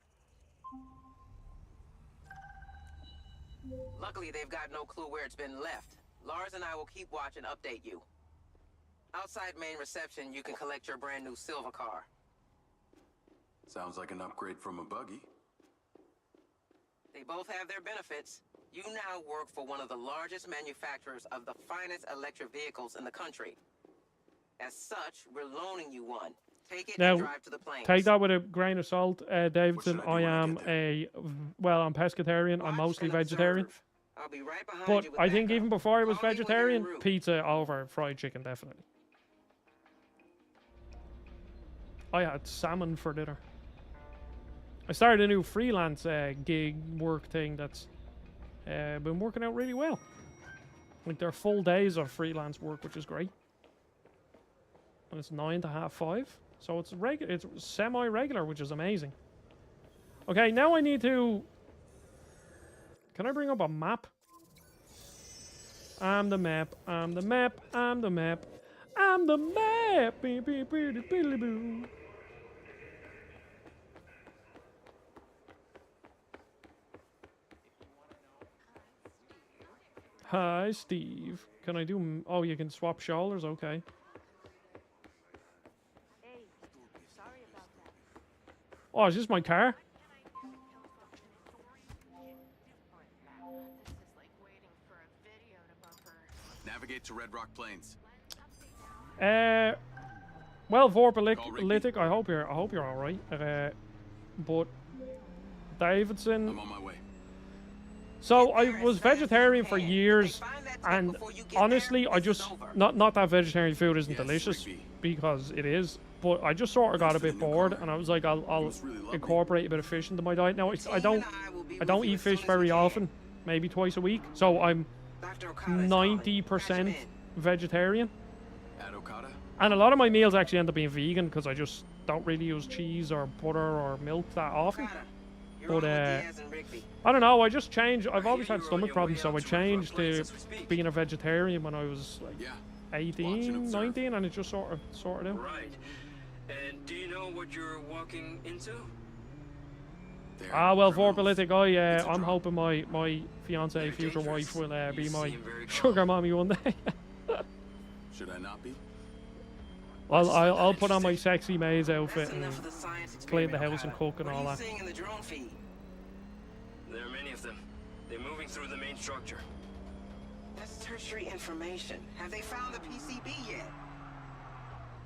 Luckily, they've got no clue where it's been left. Lars and I will keep watch and update you. Outside main reception, you can collect your brand new silver car. Sounds like an upgrade from a buggy. They both have their benefits. You now work for one of the largest manufacturers of the finest electric vehicles in the country. As such, we're loaning you one. Take it Now, and drive to the plains. Take that with a grain of salt, Davidson. What should I do I when I am get I'm pescatarian. I'm Watch mostly and vegetarian. observe. I'll be right behind But you with I think backup. even before I was Call me when you're en vegetarian, route. pizza over fried chicken, definitely. I had salmon for dinner. I started a new freelance gig work thing that's been working out really well. Like, they're full days of freelance work, which is great. And it's 9 to half 5. So it's it's semi-regular, which is amazing. Okay, now I need to... Can I bring up a map? I'm the map, I'm the map, I'm the map, I'm the map. Beep, beep, beep, beep, beep, beep. Hi, Steve. Can I do... Oh, you can swap shoulders? Okay. Oh, is this my car? Navigate to Red Rock Plains. Well, Vorpolitic, I hope you're all right. But Davidson. I'm on my way. So I was vegetarian for years, and honestly, I just not that vegetarian food isn't Yes, delicious, Rigby. because it is. But I just sort of got a bit bored, and I was like, I'll was really lovely. incorporate a bit of fish into my diet. Now I don't will be eat with fish you as soon as we very can. often, maybe twice a week. So I'm Dr. Okada's calling. 90% Patch him in. vegetarian. At Okada? And a lot of my meals actually end up being vegan because I just don't really use cheese or butter or milk that often. Okada, you're But, on with Diaz and Rigby. I don't know, I just changed. I've always had you're on stomach your problems, way so out I to Red Rock changed Plains to as we speak. being a vegetarian when I was like Yeah. Watch and 18, observe. 19, and it just sort of out. Right. And do you know what you're walking into? There, Ah, well, criminals. Vorpolitic, It's a I'm drop. hoping my fiance, Very future wife, dangerous. will be You my seem very calm. sugar mommy one day. Should I not be? I'll put on my sexy maid's outfit That's and enough of the science clean the experiment, house and Okada. cook and What all are you that. seeing in the drone feed? There are many of them. They're moving through the main structure. That's tertiary information. Have they found the PCB yet?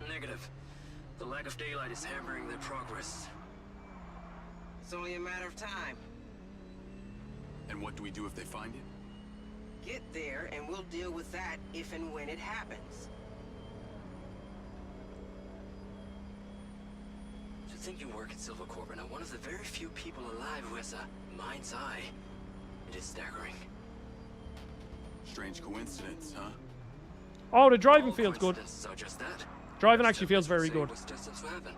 Negative. The lack of daylight is hampering their progress. It's only a matter of time. And what do we do if they find it? Get there, and we'll deal with that if and when it happens. To think you work at Silver Corp and are one of the very few people alive who has a mind's eye. It is staggering. Strange coincidence, huh? Oh, the driving All feels good. coincidences are just that. Driving actually feels very good. What's destined to happen.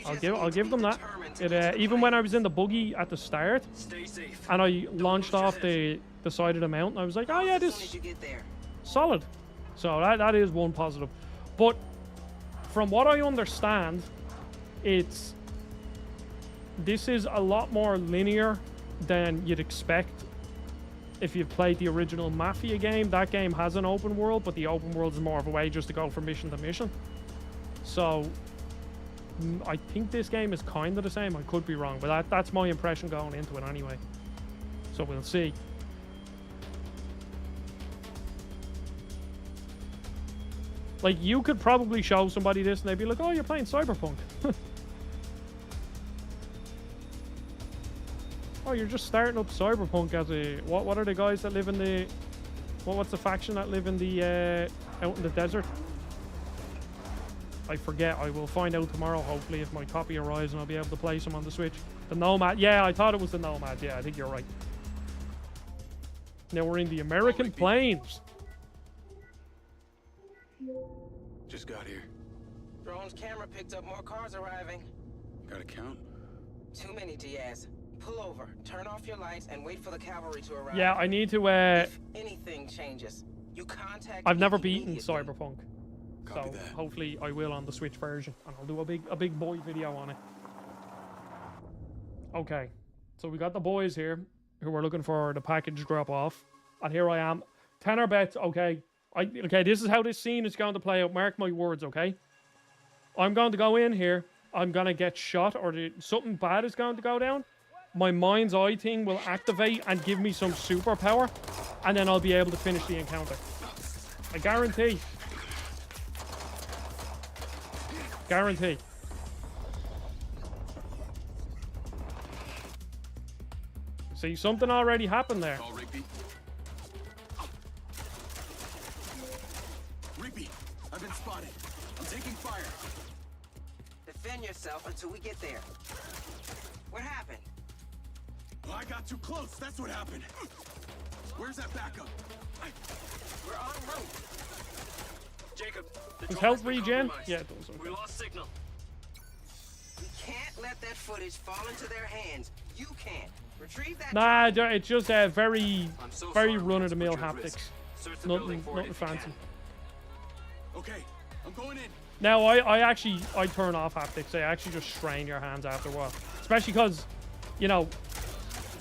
I'll give them that. It even when I was in the buggy at the start, Stay safe. and I launched off the side of the mountain, I was like, oh yeah, this solid. So that is one positive. But from what I understand, this is a lot more linear than you'd expect if you've played the original Mafia game. That game has an open world, but the open world is more of a way just to go from mission to mission. So I think this game is kind of the same. I could be wrong, but that's my impression going into it anyway. So we'll see. Like, you could probably show somebody this and they'd be like, oh, you're playing Cyberpunk. Oh, you're just starting up Cyberpunk as a... What are the guys that live in the... What's the faction that live in the... out in the desert? I forget. I will find out tomorrow, hopefully, if my copy arrives and I'll be able to play some on the Switch. The Nomad. Yeah, I thought it was the Nomad. Yeah, I think you're right. Now we're in the American Plains. Just got here. Drone's camera picked up more cars arriving. Gotta count. Too many, Diaz. Pull over, turn off your lights, and wait for the cavalry to arrive. Yeah, I need to... If anything changes, you contact I've never me beaten Cyberpunk. Copy So that. hopefully I will on the Switch version, and I'll do a big boy video on it. Okay, so we got the boys here who are looking for the package drop off, and here I am. Tenor bets. Okay, okay. This is how this scene is going to play out. Mark my words. Okay, I'm going to go in here. I'm going to get shot, or something bad is going to go down. My mind's eye thing will activate and give me some superpower, and then I'll be able to finish the encounter. I guarantee. Guarantee. See, something already happened there. Call Rigby. Rigby, I've been spotted. I'm taking fire. Defend yourself until we get there. What happened? Oh, I got too close. That's what happened. Where's that backup? We're en route. Jacob, the Does drone health has been regen? compromised. Yeah, it does. We Okay. lost signal. We can't let that footage fall into their hands. You can't. Retrieve that. Nah, drone. it's just very I'm so very sorry, run-of-the-mill Lance, but you're at haptics. risk. Search the building Nothing, for it nothing if you fancy. can. Okay, I'm going in. Now, I turn off haptics. They actually just strain your hands after a while. Especially because, you know,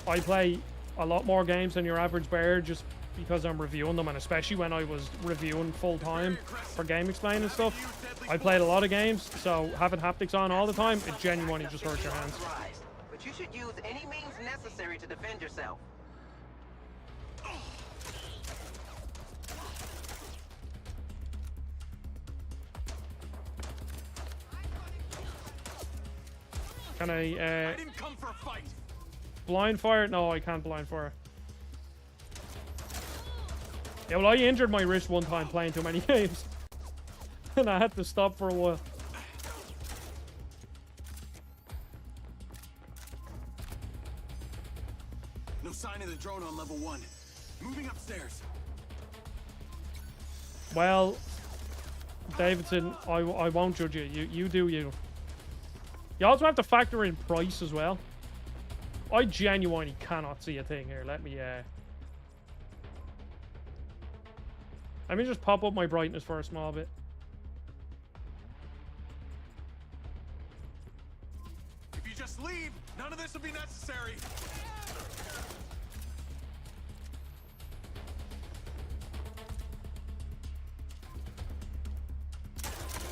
I play a lot more games than your average bear just because I'm reviewing them, and especially when I was reviewing full-time for Game Explain and stuff. I played a lot of games, so having haptics on all the time, it genuinely just hurts your hands. But you should use any means necessary to defend yourself. Can I I, didn't come for a fight. blind fire? No, I can't blind fire. Yeah, well, I injured my wrist one time playing too many games. And I had to stop for a while. No sign of the drone on level 1. Moving upstairs. Well, Davidson, I won't judge you. You do you. You also have to factor in price as well. I genuinely cannot see a thing here. Let me just pop up my brightness for a small bit. If you just leave, none of this will be necessary.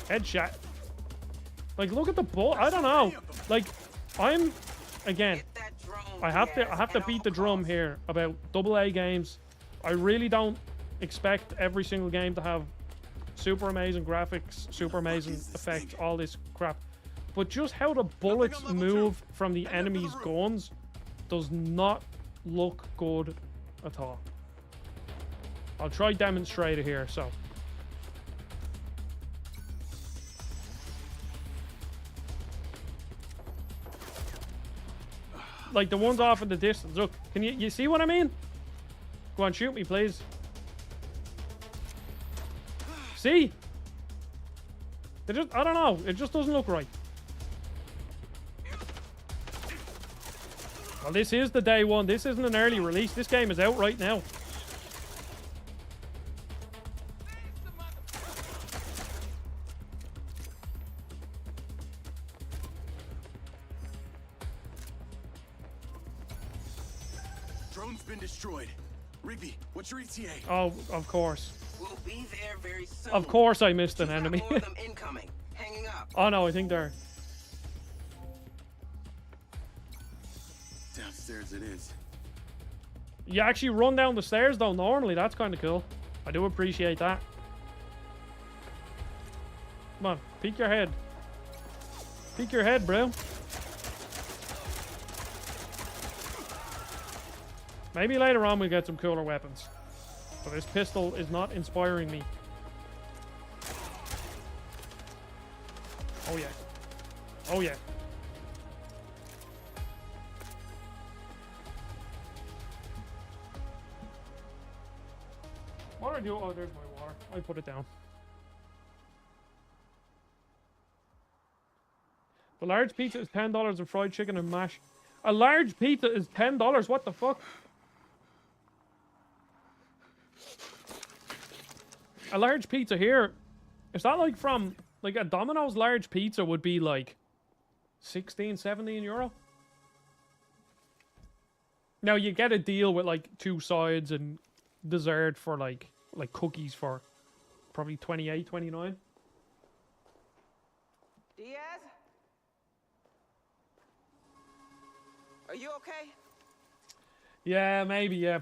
Headshot. Like, look at the ball. I don't know. Like, again, Get that drone, I have Diaz, to at beat all the drum costs. here about AA games. I really don't expect every single game to have super amazing graphics, super amazing effects, all this crap. But just how the bullets move from the enemy's guns does not look good at all. I'll try demonstrator here, so. Like the ones off in the distance. Look, can you see what I mean? Go on, shoot me, please. See? They just, I don't know. It just doesn't look right. Well, this is the day one. This isn't an early release. This game is out right now. Drone's been destroyed. Rigby, what's your ETA? Oh, of course. We'll be there very soon. Of course I missed an You've got enemy. more of them incoming. Hanging up. Oh no, I think they're... Downstairs it is. You actually run down the stairs though, normally. That's kind of cool. I do appreciate that. Come on, peek your head. Peek your head, bro. Maybe later on we'll get some cooler weapons. But this pistol is not inspiring me. Oh yeah. Oh yeah. What do I do? Oh, there's my water. I put it down. The large pizza is $10 and fried chicken and mash. A large pizza is $10? What the fuck? A large pizza here, is that like from, like a Domino's large pizza would be like 16, 17 euro? Now you get a deal with like 2 sides and dessert for like cookies for probably 28, 29. Diaz? Are you okay? Yeah, maybe, yeah.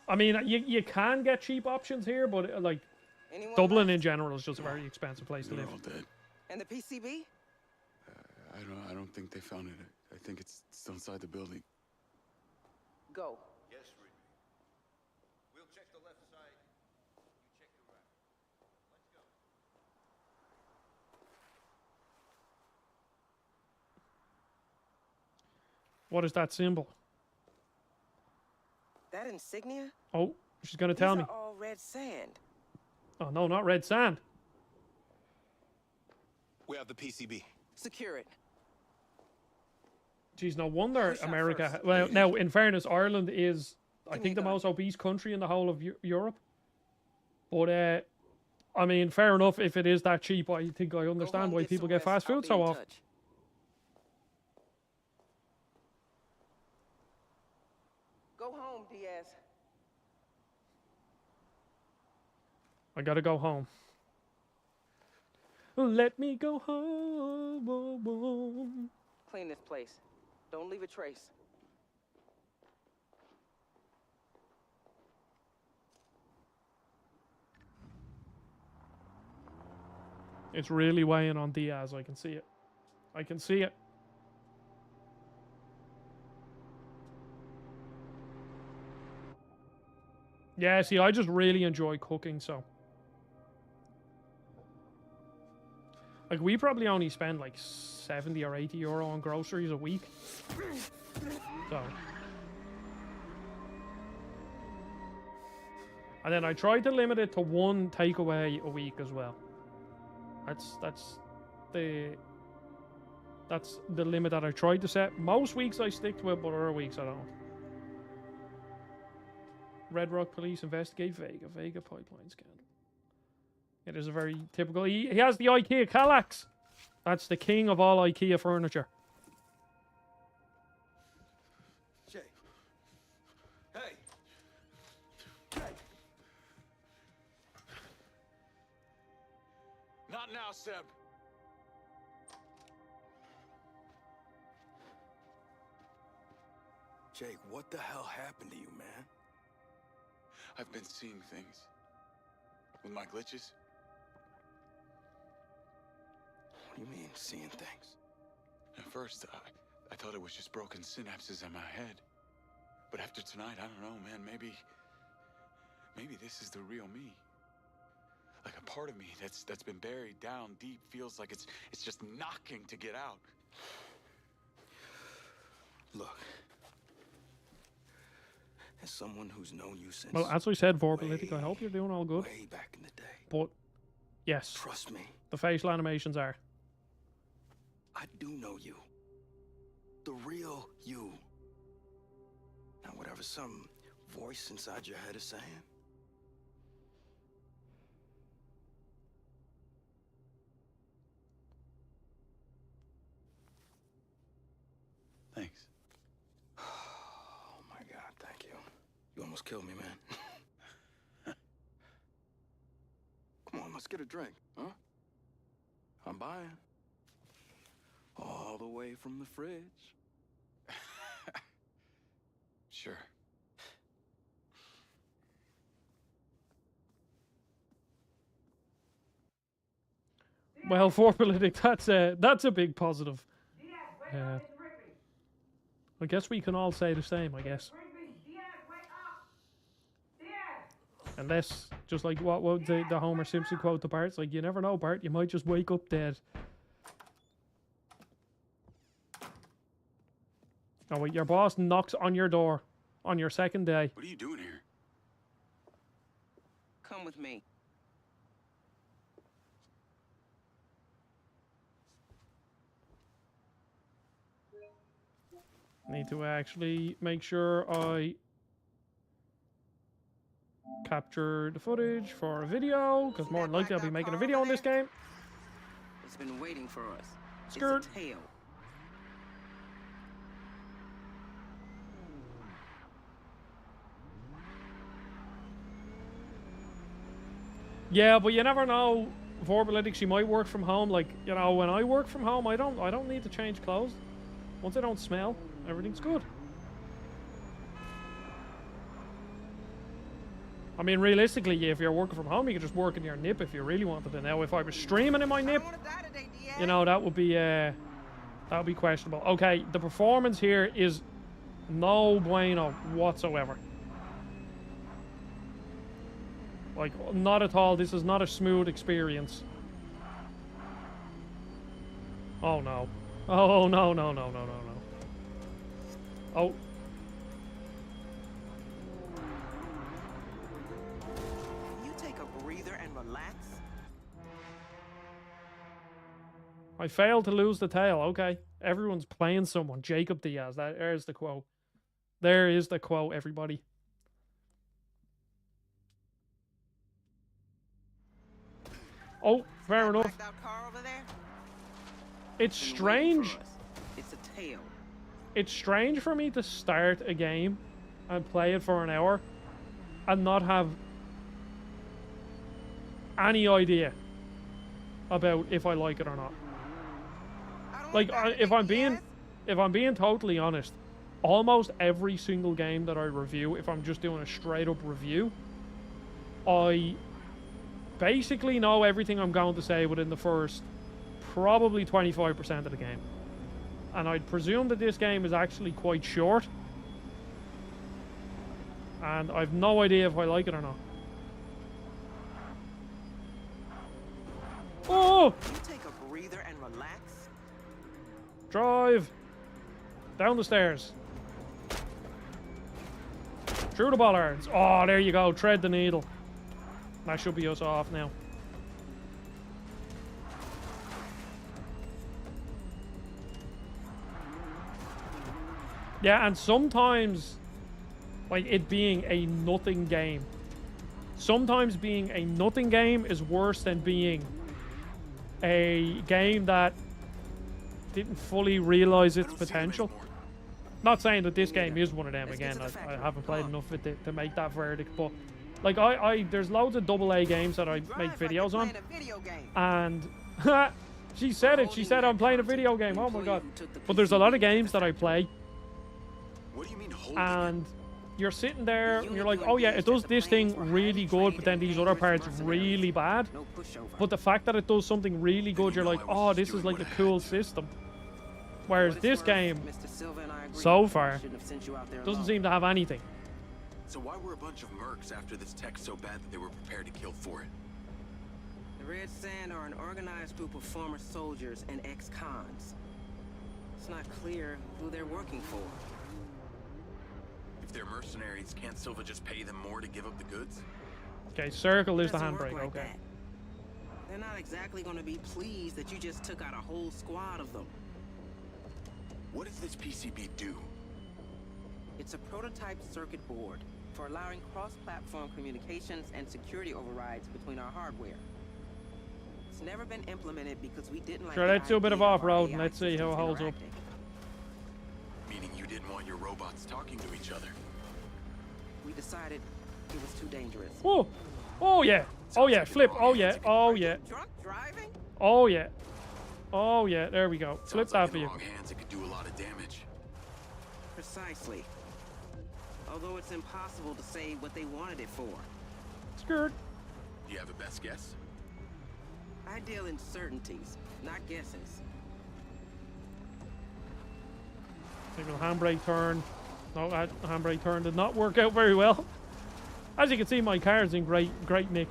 I mean, you can get cheap options here, but like Anyone Dublin left? in general is just a very expensive place to They're live. all dead. And the PCB? I don't think they found it. I think it's still inside the building. Go. Yes, Rigby. We'll check the left side. You check the right. Let's go. What is that symbol? That insignia? Oh, she's gonna tell These me. are all red sand. Oh no, not red sand. We have the PCB. Secure it. Geez, no wonder Push up America. first. Well, now in fairness, Ireland is, I Give me think, the a gun. most obese country in the whole of Europe. But I mean, fair enough. If it is that cheap, I think I Go understand home, why get people some get rest. fast I'll food be so in often. touch. Go home, Diaz. I gotta go home. Let me go home. Oh, oh. Clean this place. Don't leave a trace. It's really weighing on Diaz. I can see it. I can see it. Yeah, see, I just really enjoy cooking, so. Like, we probably only spend like 70 or 80 euro on groceries a week. So. And then I try to limit it to 1 takeaway a week as well. That's the limit that I tried to set. Most weeks I stick to it, but other weeks I don't. Red Rock Police investigate Vega pipeline scandal. It is a very typical. He has the IKEA Kallax. That's the king of all IKEA furniture. Jay. Hey. Hey. Not now, Seb. Jake, what the hell happened to you, man? I've been seeing things. With my glitches. What do you mean, seeing things? At first, I thought it was just broken synapses in my head. But after tonight, I don't know, man, maybe this is the real me. Like a part of me that's been buried down deep feels like it's just knocking to get out. Look. As someone who's known you since... Well, as I said, Vorpolitik, I hope you're doing all good. Way back in the day. But, yes. Trust me. The facial animations are. I do know you. The real you. Not whatever some voice inside your head is saying. Thanks. Oh my God, thank you. You almost killed me, man. Come on, let's get a drink, huh? I'm buying. All the way from the fridge. Sure. Well, Vorpolitik, that's a big positive. I guess we can all say the same, I guess. Unless, just like what the Homer Simpson quote to Bart, it's like, you never know, Bart, you might just wake up dead. Oh wait, your boss knocks on your door on your second day. What are you doing here? Come with me. Need to actually make sure I capture the footage for a video, because more than likely I'll be making a video on this game. It's been waiting for us. Skirt. It's a tail. Yeah, but you never know. Vorpolitik, she might work from home. Like, you know, when I work from home, I don't need to change clothes. Once I don't smell, everything's good. I mean, realistically, if you're working from home, you could just work in your nip if you really wanted to. Now, if I was streaming in my nip, you know, that would be questionable. Okay, the performance here is no bueno whatsoever. Like, not at all. This is not a smooth experience. Oh no. Oh no, no, no, no, no, no. Oh. Can you take a breather and relax? I failed to lose the tail. Okay. Everyone's playing someone. Jacob Diaz. There's the quote. There is the quote, everybody. Oh, fair enough. It's strange. It's a tail. It's strange for me to start a game and play it for an hour and not have any idea about if I like it or not. Like, if I'm being totally honest, almost every single game that I review, if I'm just doing a straight up review, I basically know everything I'm going to say within the first probably 25% of the game. And I'd presume that this game is actually quite short. And I've no idea if I like it or not. Oh! Can you take a breather and relax? Drive! Down the stairs. Through the bollards. Oh, there you go. Tread the needle. That should be us off now. Yeah, and sometimes, like, it being a nothing game. Sometimes being a nothing game is worse than being a game that didn't fully realize its potential. Not saying that this game is one of them. Again, I haven't played enough of it to make that verdict, but like there's loads of AA games that I make videos on, and she said it. She said I'm playing a video game. Oh my god! But there's a lot of games that I play, and you're sitting there and you're like, oh yeah, it does this thing really good, but then these other parts really bad. But the fact that it does something really good, you're like, oh, this is like a cool system. Whereas this game, so far, doesn't seem to have anything. So why were a bunch of mercs after this tech so bad that they were prepared to kill for it? The Red Sand are an organized group of former soldiers and ex-cons. It's not clear who they're working for. If they're mercenaries, can't Silva just pay them more to give up the goods? Okay, circle is the Doesn't work handbrake. like Okay. that. They're not exactly going to be pleased that you just took out a whole squad of them. What does this PCB do? It's a prototype circuit board for allowing cross-platform communications and security overrides between our hardware. It's never been implemented because we didn't like Sure, the let's do a bit of idea off-road our and AI let's see how it systems holds up. interacting. Meaning you didn't want your robots talking to each other. We decided it was too dangerous. Oh, oh yeah, oh yeah, flip, oh yeah, oh yeah, Drunk driving? oh yeah, oh yeah. There we go. Flip Sounds that like for in you. wrong hands, it could do a lot of damage. Precisely. Although it's impossible to say what they wanted it for. Skirt. Do you have a best guess? I deal in certainties, not guesses. Signal handbrake turn. No, that handbrake turn did not work out very well. As you can see, my car's in great nick,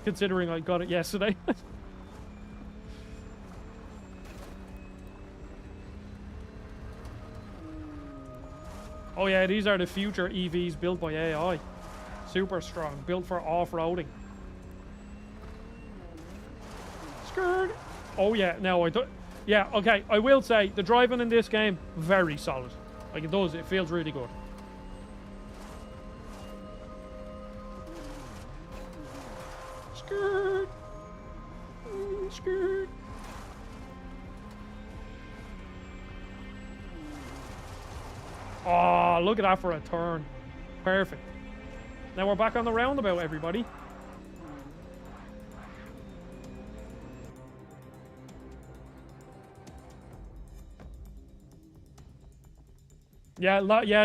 considering I got it yesterday. Oh yeah, these are the future EVs built by AI. Super strong, built for off-roading. Skirt. Oh yeah, no, yeah, okay, I will say, the driving in this game, very solid. Like it feels really good. Skirt. Skirt. Oh, look at that for a turn. Perfect. Now we're back on the roundabout, everybody. Yeah,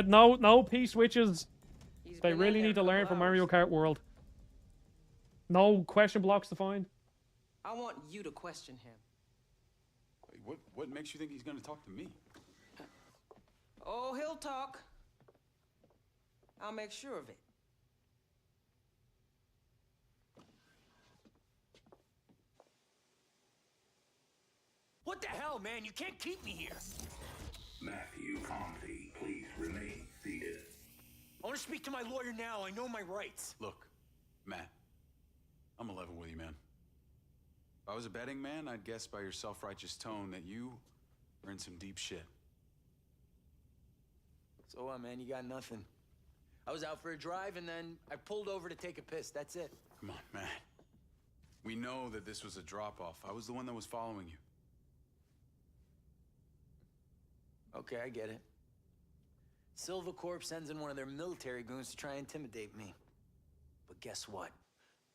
no P switches. They really need to learn from Mario Kart World. No question blocks to find. I want you to question him. Wait, what makes you think he's gonna talk to me? Oh, he'll talk. I'll make sure of it. What the hell, man? You can't keep me here. Matthew Conti, please remain seated. I want to speak to my lawyer now. I know my rights. Look, Matt, I'm 11 with you, man. If I was a betting man, I'd guess by your self-righteous tone that you are in some deep shit. So what, man? You got nothing. I was out for a drive, and then I pulled over to take a piss. That's it. Come on, Matt. We know that this was a drop-off. I was the one that was following you. Okay, I get it. Silva Corp sends in one of their military goons to try and intimidate me. But guess what?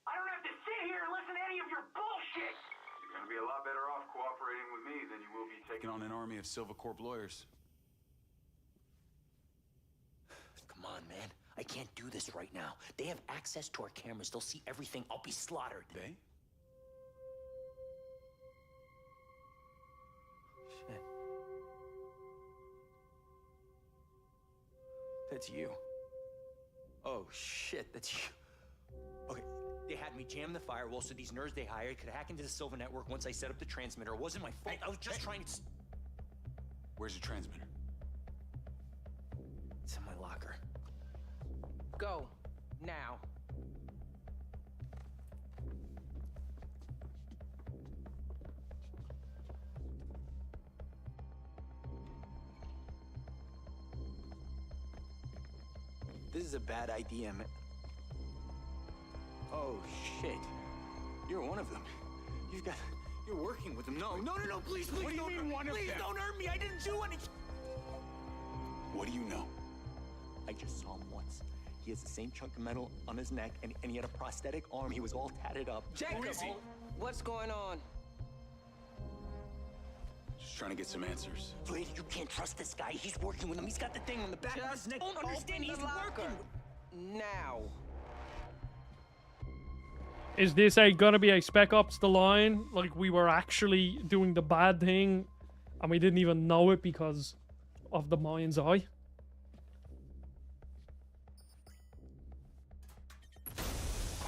I don't have to sit here and listen to any of your bullshit! You're gonna be a lot better off cooperating with me than you will be taking on an army of Silva Corp lawyers. Come on, man. I can't do this right now. They have access to our cameras. They'll see everything. I'll be slaughtered. They? Shit. That's you. Oh, shit, that's you. Okay, they had me jam the firewall so these nerds they hired could hack into the Silva network once I set up the transmitter. It wasn't my fault. I was just trying to... Where's your transmitter? It's in my locker. Go. Now. This is a bad idea, man. Oh, shit. You're one of them. You're working with them. No, please, What do you mean one of please them? don't hurt me. I didn't do anything. What do you know? I just saw him once. He has the same chunk of metal on his neck, and he had a prosthetic arm. He was all tatted up. Jacob, what's going on? Just trying to get some answers. Lady, you can't trust this guy. He's working with him. He's got the thing on the back of his neck. Don't understand. Open He's the locker. working. Now. Is this gonna be a Spec Ops The Line? Like we were actually doing the bad thing And we didn't even know it because of the mind's eye.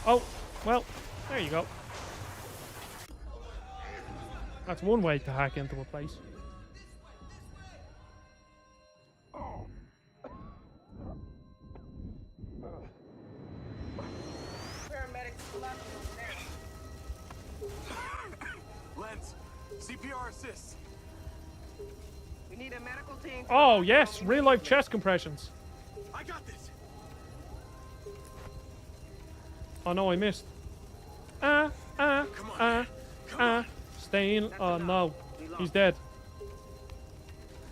Oh, well, there you go. That's one way to hack into a place. Lens, CPR assist. We need a medical team. Oh, yes, real life chest compressions. I got this. Oh no, I missed. Staying. Oh no, he's dead.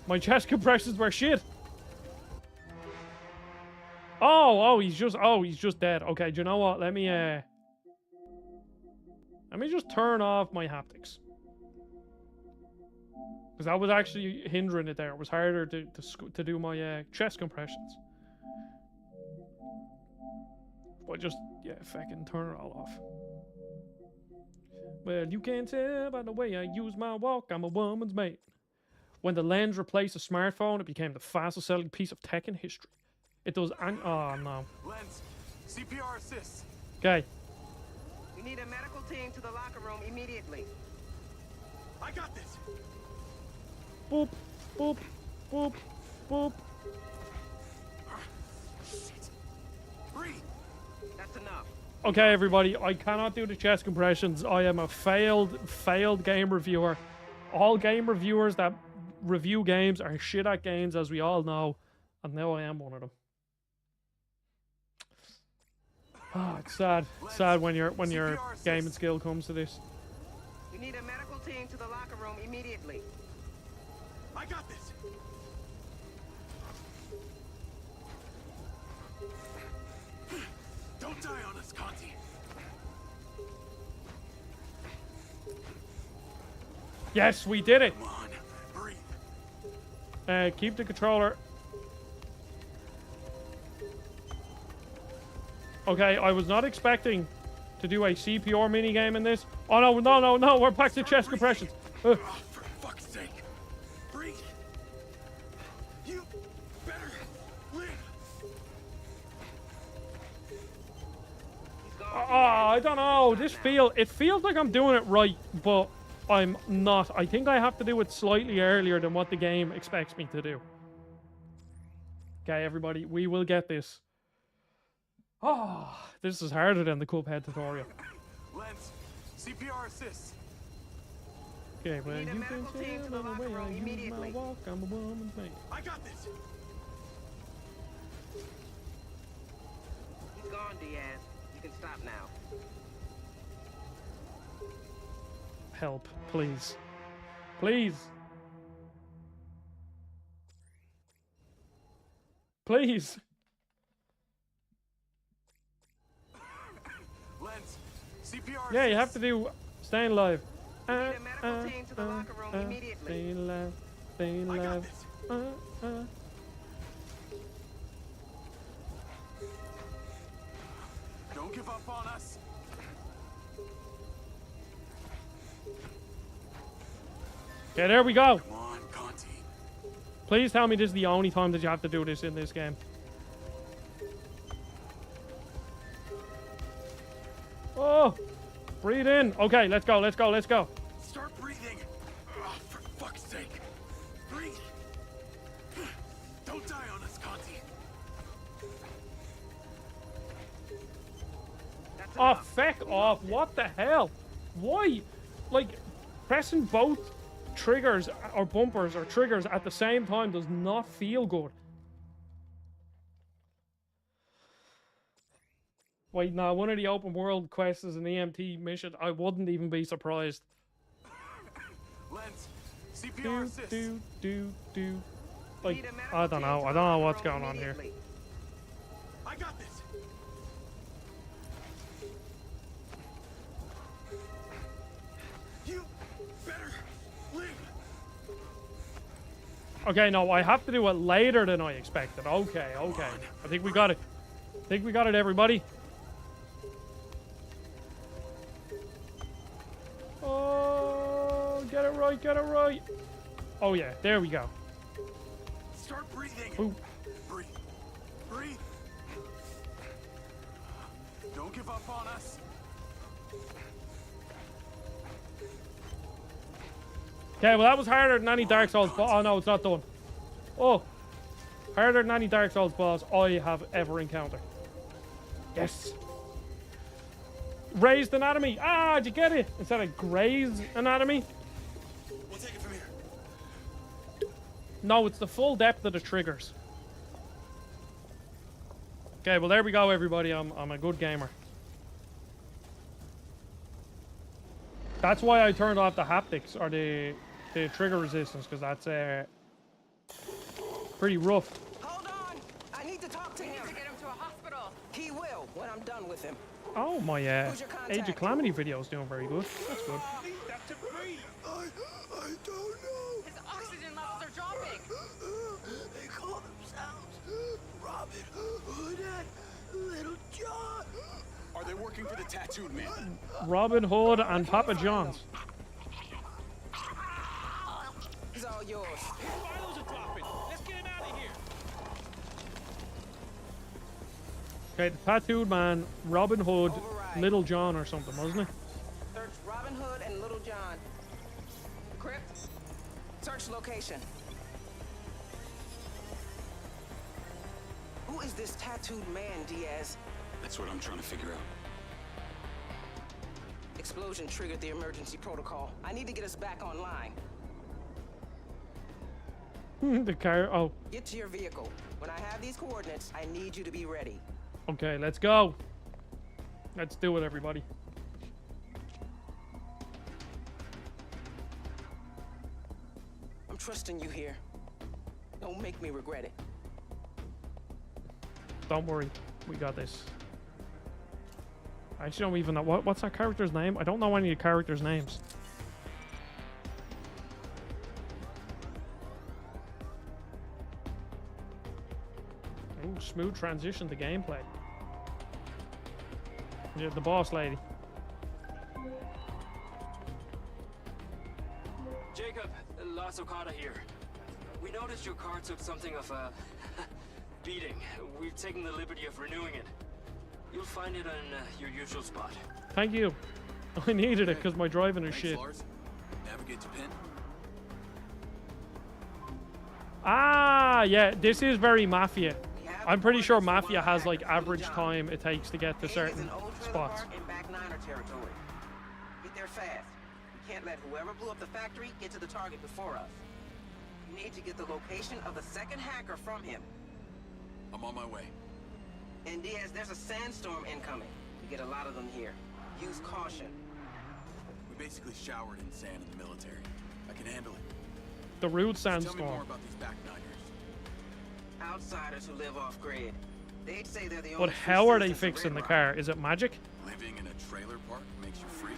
My chest compressions were shit. He's just dead. Okay, do you know what? Let me just turn off my haptics. Because that was actually hindering it there. It was harder to do my chest compressions. But just, yeah, fucking turn it all off. Well, you can tell by the way I use my walk, I'm a woman's mate. When the lens replaced a smartphone, it became the fastest selling piece of tech in history. It does, oh no. Lens, CPR assist. Okay. We need a medical team to the locker room immediately. I got this. Boop, boop, boop, boop. Shit. Breathe. That's enough. Okay, everybody, I cannot do the chest compressions. I am a failed game reviewer. All game reviewers that review games are shit at games, as we all know, and now I am one of them. Oh, it's sad. Sad when your gaming skill comes to this. We need a medical team to the locker room immediately. I got this. Don't die on us, Conti. Yes, we did it. Come on, breathe. Keep the controller. Okay, I was not expecting to do a CPR minigame in this. Oh no, we're back to chest compressions. Oh, for fuck's sake. Breathe. You better live. I don't know. It feels like I'm doing it right, but I'm not. I think I have to do it slightly earlier than what the game expects me to do. Okay, everybody, we will get this. Oh, this is harder than the Cuphead tutorial. Lens, CPR assist. Okay, well, need a you medical can team to tell the by the locker way I room use immediately. my walk, I'm a woman's mate. I got this. He's gone, Diaz. You can stop now. Help, please. Please. Please. Lens, CPR Yeah, you have assist. to do staying alive. We need a medical team to the locker room immediately. Staying alive. Staying I got alive. this. Don't give up on us. Okay, there we go. Come on, Conti. Please tell me this is the only time that you have to do this in this game. Oh, breathe in. Okay, let's go. Start breathing. Oh, for fuck's sake. Breathe. Don't die on us, Conti. That's Oh, enough. feck off. What the hell? Why? Like, pressing both triggers or bumpers or triggers at the same time does not feel good. Wait, no, one of the open world quests is an EMT mission. I wouldn't even be surprised. Lens, CPR Do, assist. do. We Like, need a medical I don't team know. to I the don't know locker what's room going on here. immediately. I got this. You better live. Okay, no, I have to do it later than I expected. Okay. I think we got it. Everybody. Oh, get it right. Oh yeah, there we go. Start breathing. Ooh. Breathe. Breathe. Don't give up on us. Okay, well that was harder than any Dark Souls boss. Oh no, it's not done. Oh, harder than any Dark Souls boss I have ever encountered. Yes. Raised anatomy. Ah, did you get it? Instead of grazed anatomy. We'll take it from here. No, it's the full depth of the triggers. Okay, well there we go, everybody. I'm a good gamer. That's why I turned off the haptics or the trigger resistance, because that's pretty rough. Hold on! I need to talk to him. To get him to a hospital. He will when I'm done with him. Oh, my Who's your contact? Age of Calamity video is doing very good. That's good. I don't know. His oxygen levels are dropping. They call themselves Robin Hood and Little John. Are they working for the tattooed man? Robin Hood and Papa John's. He's all yours. Filos are dropping. Let's get him out of here. Okay, the tattooed man, Robin Hood, Override. Little John or something, wasn't it? Search Robin Hood and Little John. Crypt. Search location. Who is this tattooed man, Diaz? That's what I'm trying to figure out. Explosion triggered the emergency protocol. I need to get us back online. The car. Oh, Get to your vehicle. When I have these coordinates, I need you to be ready. okay, let's go. Let's do it, everybody. I'm trusting you here. Don't make me regret it. Don't worry, we got this. I actually don't even know what's that character's name. I don't know any of the characters' names. Ooh, smooth transition to gameplay. Yeah, the boss lady. Jacob, Las Okada here. We noticed your car took something of a beating. We've taken the liberty of renewing it. You'll find it on your usual spot. Thank you. I needed it because my driving is Thanks, shit. Lars. Navigate to pin. Ah, yeah, this is very Mafia. I'm pretty sure Mafia has like average time it takes to get to certain spots. In back Niner territory. Get there fast. We can't let whoever blew up the factory get to the target before us. You need to get the location of the second hacker from him. I'm on my way. And Diaz, there's a sandstorm incoming. We get a lot of them here. Use caution. We basically showered in sand in the military. I can handle it. The rude Tell me more sandstorm. about these back Niners. Outsiders who live off grid. They'd say they're the But only how are they citizens of fixing the Red car? Is it magic? Living in a trailer park makes you free.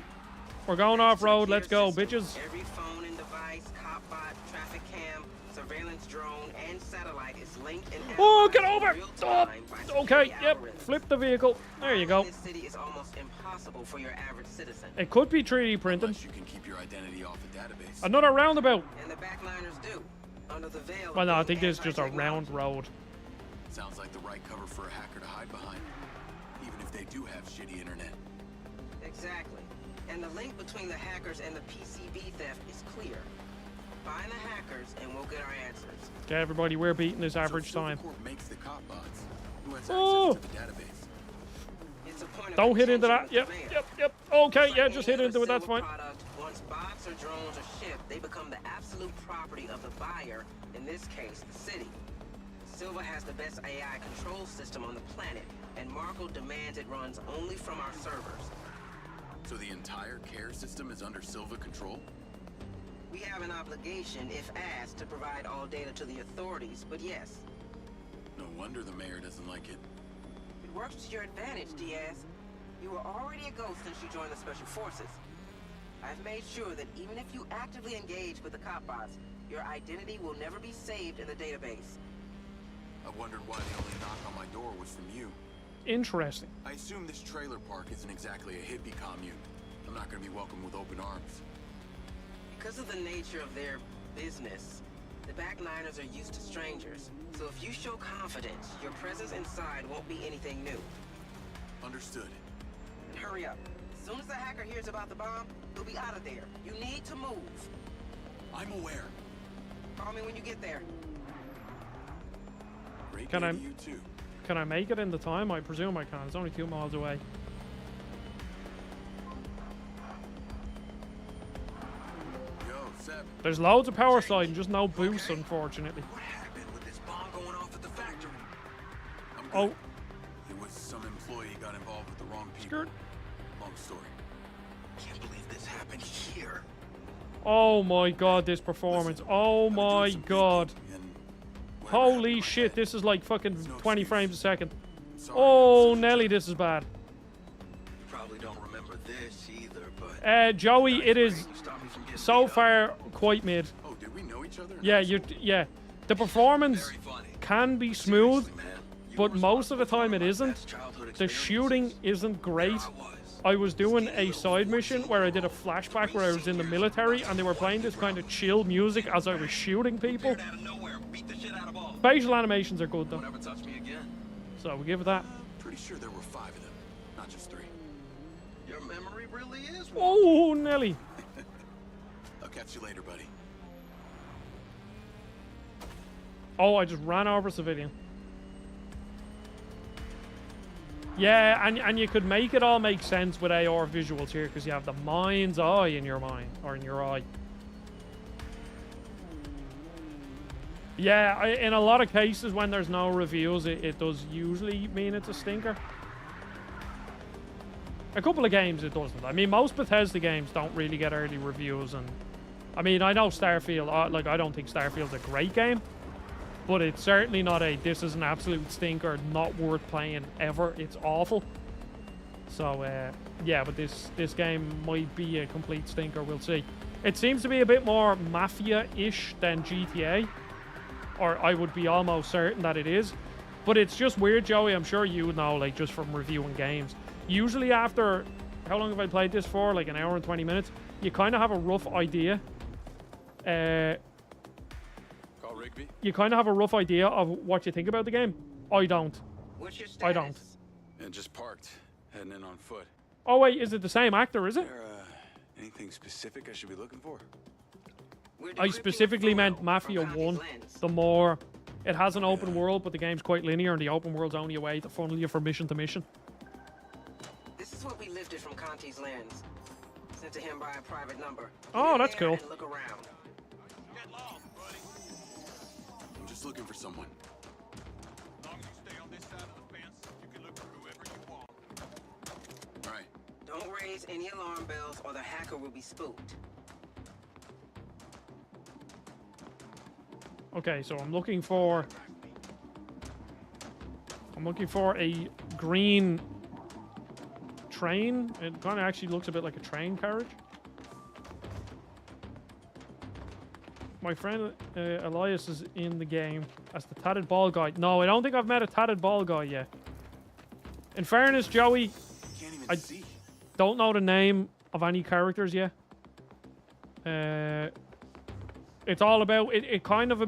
We're going off road. Let's go, System. bitches. Every phone and device, cop bot, traffic cam, surveillance drone, and satellite is linked and Oh, analyzed get in over! real Stop! time by Okay, security yep. algorithms. Flip the vehicle. There you go. This city is almost impossible for your average citizen. It could be 3D printed. Unless you can keep your identity off the database. Another roundabout. And the backliners do. Under the veil of Well, no, I being think this is just a round anti-technology. road. Sounds like the right cover for a hacker to hide behind. Even if they do have shitty internet. Exactly. And the link between the hackers and the PCB theft is clear. Find the hackers and we'll get our answers. Okay, everybody, we're beating this average So time. Silvercorp makes the cop bots. Who has Oh. access to the database? It's a point of Don't hit into contention that. with Yep, the yep, mayor. yep. Okay, Just yeah, like just any hit into other it. That's silver fine. product, once bots or drones are shipped, they become the absolute property of the buyer, in this case, the city. Silva has the best AI control system on the planet, and Marco demands it runs only from our servers. So the entire care system is under Silva control? We have an obligation, if asked, to provide all data to the authorities, but yes, No wonder the mayor doesn't like it. it works to your advantage, Diaz. You were already a ghost since you joined the Special Forces. I've made sure that even if you actively engage with the cop bots, your identity will never be saved in the database. I wondered why the only knock on my door was from you. Interesting. I assume this trailer park isn't exactly a hippie commune. I'm not gonna be welcomed with open arms. Because of the nature of their business. The back niners are used to strangers, so if you show confidence, your presence inside won't be anything new. Understood. And hurry up. As soon as the hacker hears about the bomb, he'll be out of there. You need to move. I'm aware. Call me when you get there. Great Can day I- to you too. Can I make it in the time? I presume I can. It's only 2 miles away. Yo, Seb. There's loads of power sliding, just no boost, unfortunately. What happened with this bomb going off at the factory? I'm good. Oh, It was some employee got involved with the wrong people. skirt. Long story. Can't believe this happened here. Oh my god, this performance. Oh my god. Holy shit, this is like fucking 20 frames a second. Oh, Nelly, this is bad. Probably don't remember this either, but Joey, it is you stopped me from getting so beat up. far quite mid. Oh, did we know each other? Yeah, yeah. The performance Very funny. can be smooth, Seriously, man. You but were most of the responsible time for it my isn't. best childhood The shooting experiences. isn't great. There I was. I was doing a side mission where I did a flashback where I was in the military and they were playing this kind of chill music as I was shooting people. Appeared out of nowhere, beat the shit out of all. Facial animations are good though, Don't ever touch me again. so we give it that. Pretty sure there were 5 of them, not just 3. Your memory really is. Oh, Nelly. I'll catch you later, buddy. Oh, I just ran over a civilian. Yeah, and you could make it all make sense with AR visuals here because you have the mind's eye in your mind, or in your eye. Yeah, in a lot of cases when there's no reviews, it does usually mean it's a stinker. A couple of games it doesn't. I mean, most Bethesda games don't really get early reviews, and I mean, I know Starfield, I don't think Starfield's a great game, but it's certainly not this is an absolute stinker, not worth playing ever. It's awful. So, yeah, but this game might be a complete stinker, we'll see. It seems to be a bit more Mafia-ish than GTA, or I would be almost certain that it is. But it's just weird, Joey, I'm sure you would know, like, just from reviewing games. Usually after, how long have I played this for? Like an hour and 20 minutes? You kind of have a rough idea. Call Rigby. You kind of have a rough idea of what you think about the game. I don't. What's your status? I don't. And just parked, heading in on foot. Oh wait, is it the same actor, is it? There, anything specific I should be looking for? We're I decrypting specifically a meant photo Mafia from Connie's 1. lens. The more... It has an open world, but the game's quite linear, and the open world's only a way to funnel you from mission to mission. This is what we lifted from Conti's lens. Sent to him by a private number. Oh, Get that's there cool. and look around. Get lost, buddy. I'm just looking for someone. As long as you stay on this side of the fence, you can look for whoever you want. All right. Don't raise any alarm bells or the hacker will be spooked. Okay, so I'm looking for a green train. It kind of actually looks a bit like a train carriage. My friend Elias is in the game as the tatted ball guy. No, I don't think I've met a tatted ball guy yet. In fairness, Joey, Can't even I see. don't know the name of any characters yet. It's all about it's kind of a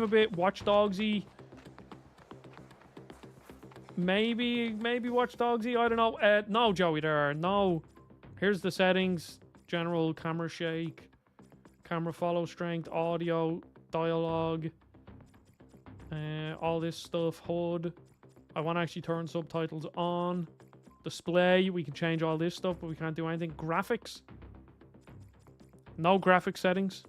bit Watch Dogsy. Maybe Watch Dogsy. I don't know. No, Joey, there are no. Here's the settings: general, camera shake, camera follow strength, audio, dialogue, all this stuff. HUD. I want to actually turn subtitles on. Display. We can change all this stuff, but we can't do anything. Graphics. No graphic settings.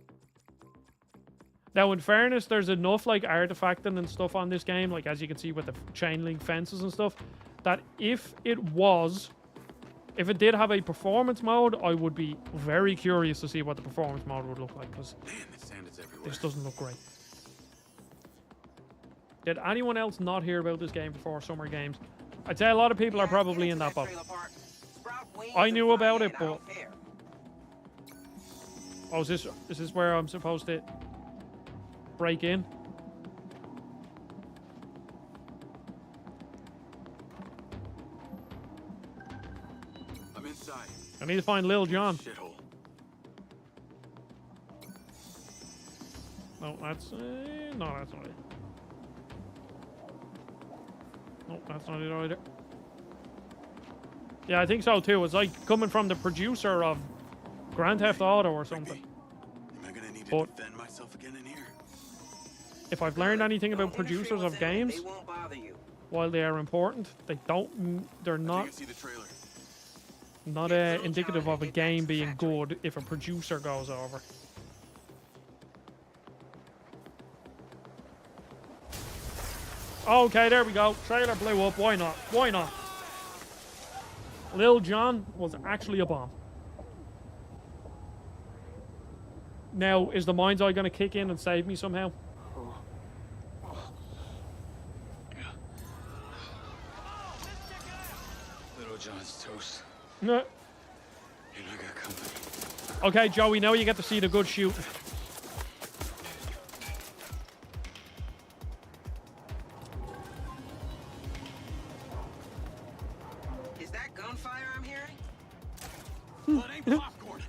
Now, in fairness, there's enough like artifacting and stuff on this game, like as you can see with the chain link fences and stuff, that if it did have a performance mode, I would be very curious to see what the performance mode would look like, because Man, the sand is everywhere. this doesn't look great. Did anyone else not hear about this game before Summer Games? I'd say a lot of people are probably in that boat. I knew about it, but... Oh, is this where I'm supposed to break in? I'm inside. I need to find Lil Jon. Shithole. No, that's... no, that's not it. No, that's not it either. Yeah, I think so too. It's like coming from the producer of Grand Theft Auto or something. Am I gonna need to defend myself again in here? If I've learned anything about producers of games, They won't bother you. while they are important, they're not I see the trailer. not indicative of a game being good if a producer goes over. Okay, there we go. Trailer blew up. Why not? Why not? Lil Jon was actually a bomb. Now, is the MindsEye going to kick in and save me somehow? Little John's toast. No. And I got company. Okay, Joey, now you get to see the good shoot. Is that gunfire I'm hearing? Well, it ain't popcorn.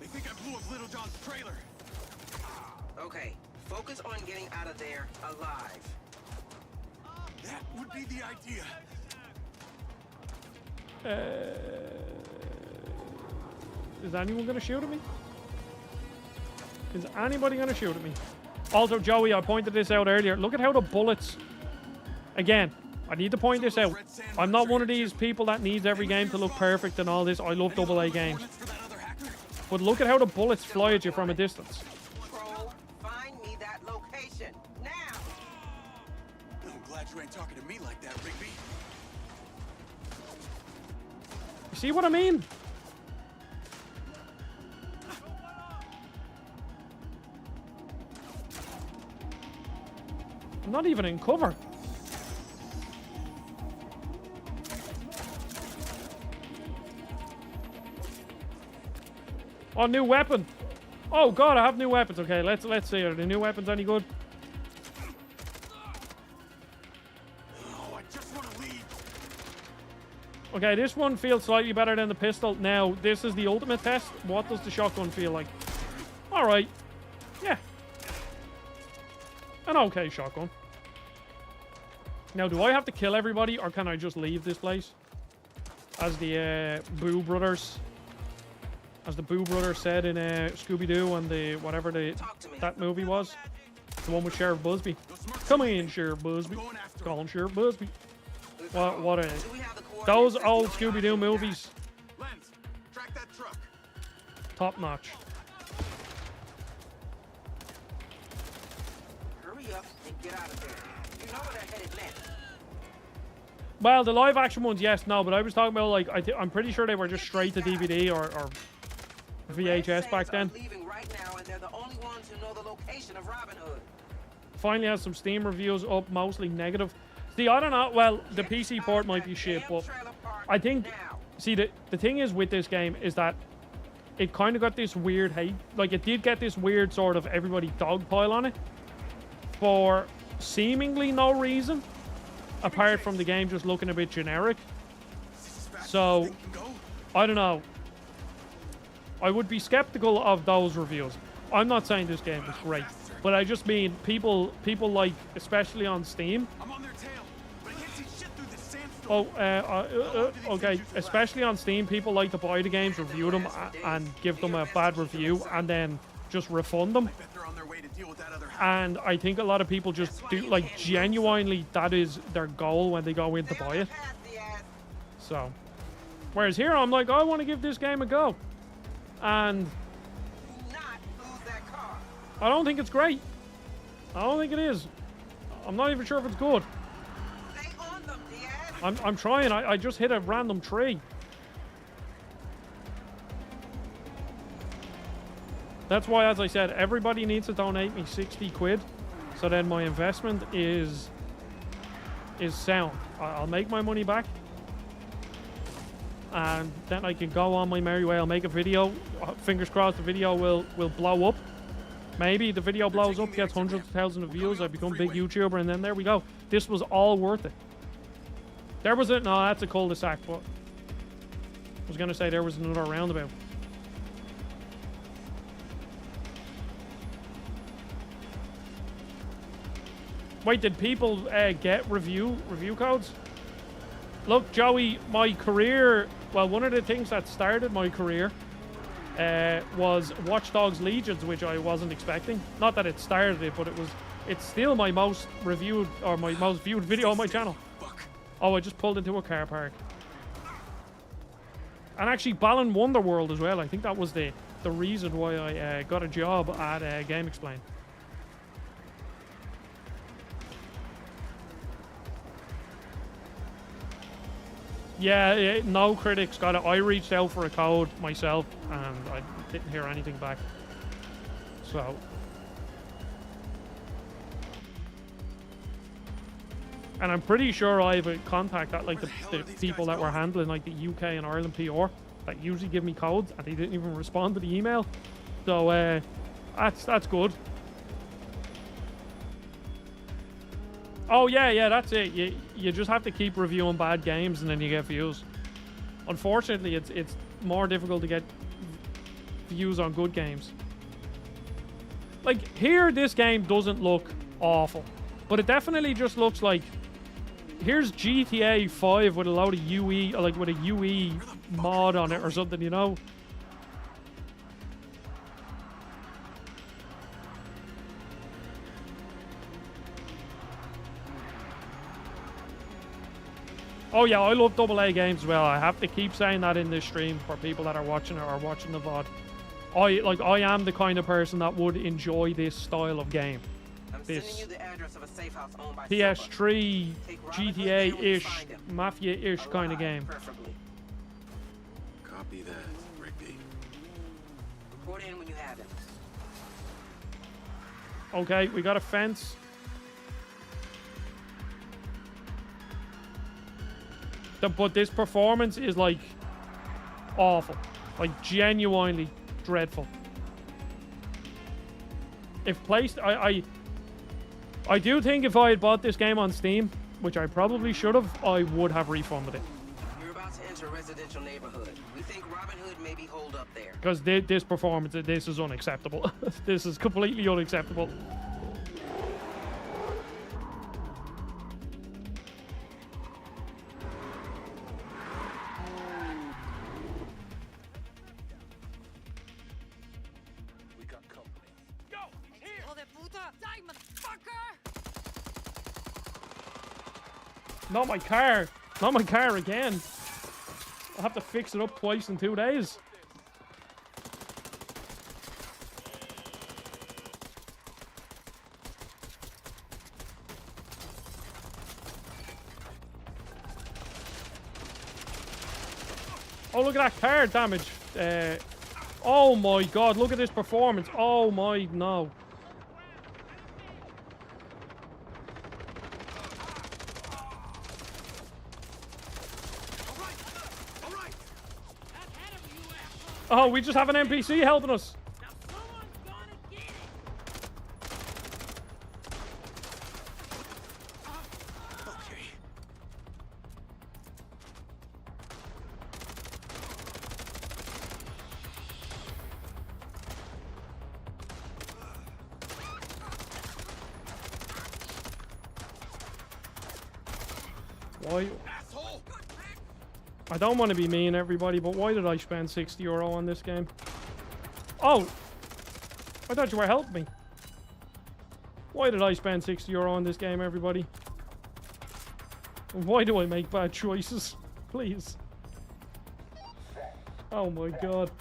They think I blew up Little John's trailer. Okay, focus on getting out of there alive. That would be the idea. Is anyone going to shoot at me? Is anybody going to shoot at me? Also, Joey, I pointed this out earlier. Look at how the bullets... Again, I need to point this out. I'm not one of these people that needs every game to look perfect and all this. I love AA games. But look at how the bullets fly at you from a distance. Control, find me that location now. I'm glad you ain't talking to me like that, Rigby. You see what I mean? I'm not even in cover. Oh, new weapon. Oh god, I have new weapons. Okay, let's see. Are the new weapons any good? Oh, I just want to leave. Okay, this one feels slightly better than the pistol. Now, this is the ultimate test. What does the shotgun feel like? Alright. Yeah. An okay shotgun. Now, do I have to kill everybody, or can I just leave this place? As the Boo Brothers... As the Boo Brothers said in Scooby-Doo and the... Whatever that movie was. The one with Sheriff Busby. Come in, Sheriff Busby. Call him Sheriff Busby. What a... Those old Scooby-Doo movies. Lens, track that truck. Top notch. Hurry up and get out of there. You know where they're headed next. Well, the live action ones, yes, no, but I was talking about, like, I'm pretty sure they were just straight to DVD or VHS back then. Leaving right now, and they're the only ones who know the location of Robin Hood. Finally has some Steam reviews up, mostly negative. See, I don't know, well, the PC port might be shit, but I think, see, the thing is with this game is that it kind of got this weird hate, like, it did get this weird sort of everybody dogpile on it for seemingly no reason, apart from the game just looking a bit generic. So, I don't know. I would be skeptical of those reviews. I'm not saying this game is great, but I just mean people like, especially on Steam. Okay, especially on Steam, people like to buy the games, review them, and give them a bad review, and then just refund them. And I think a lot of people just do, like, genuinely, that is their goal when they go in to buy it. So, whereas here, I'm like, I want to give this game a go. And I don't think it's great. I don't think it is. I'm not even sure if it's good. I'm trying. I just hit a random tree. That's why, as I said, everybody needs to donate me 60 quid. So then my investment is sound. I'll make my money back. And then I can go on my merry way. I'll make a video. Fingers crossed the video will blow up. Maybe the video blows up, gets hundreds of thousands of views. I become a big YouTuber, and then there we go. This was all worth it. There was no, that's a cul-de-sac, but I was going to say there was another roundabout. Wait, did people get review codes? Look, Joey, my career... Well, one of the things that started my career was Watch Dogs Legions, which I wasn't expecting. Not that it started it, but it's still my most reviewed, or my most viewed video on my channel. Oh, I just pulled into a car park. And actually, Balan Wonderworld as well. I think that was the reason why I got a job at Game Explain. Yeah, no critics got it. I reached out for a code myself, and I didn't hear anything back. So... And I'm pretty sure I have a contact at like the people that were handling like the UK and Ireland PR that usually give me codes, and they didn't even respond to the email. So that's good. Oh yeah, that's it. You just have to keep reviewing bad games, and then you get views. Unfortunately, it's more difficult to get views on good games. Like here, this game doesn't look awful, but it definitely just looks like. Here's GTA 5 with a load of UE, like with a UE mod on it or something, you know? Oh yeah, I love AA games as well. I have to keep saying that in this stream for people that are watching it or watching the VOD. I am the kind of person that would enjoy this style of game. This PS3, GTA-ish, Mafia-ish kind of game. Copy that, Rigby. Report in when you have it. Okay, we got a fence. But this performance is like awful. Like genuinely dreadful. If placed, I do think if I had bought this game on Steam, which I probably should have, I would have refunded it. You're about to enter a residential neighborhood. We think Robin Hood may be holed up there. Because this performance, this is unacceptable. This is completely unacceptable. Not my car. Not my car again. I'll have to fix it up twice in 2 days. Oh, look at that car damage. Oh my god, look at this performance. Oh my, no. Oh, we just have an NPC helping us. Why? I don't want to be mean, everybody, but why did I spend €60 on this game? Oh! I thought you were helping me. Why did I spend €60 on this game, everybody? Why do I make bad choices? Please. Oh my god.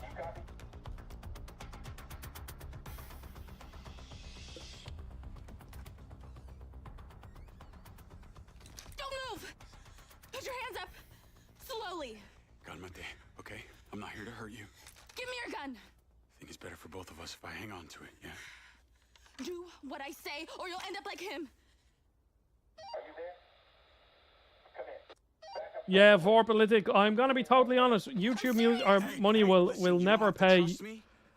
Don't move! Put your hands up! Slowly! Calmate, okay? I'm not here to hurt you. Give me your gun! I think it's better for both of us if I hang on to it, yeah? Do what I say, or you'll end up like him! Yeah, Vorpolitik, I'm gonna be totally honest. YouTube music or money will never pay.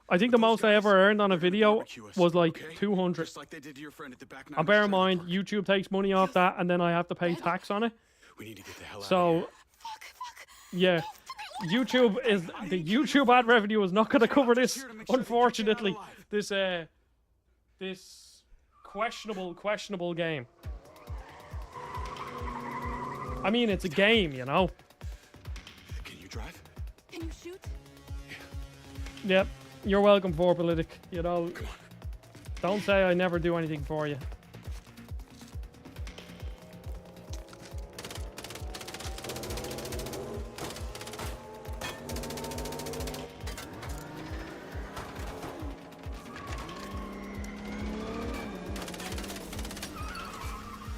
I think the most I ever earned on a video was like 200. And bear in mind, YouTube takes money off that, and then I have to pay tax on it. We need to get the hell out so, of here. Yeah, YouTube is the YouTube ad revenue is not going to cover this. Unfortunately, this questionable game. I mean, it's a game, you know? Can you drive? Can you shoot? Yep. You're welcome, Vorpolitik. You know, don't say I never do anything for you.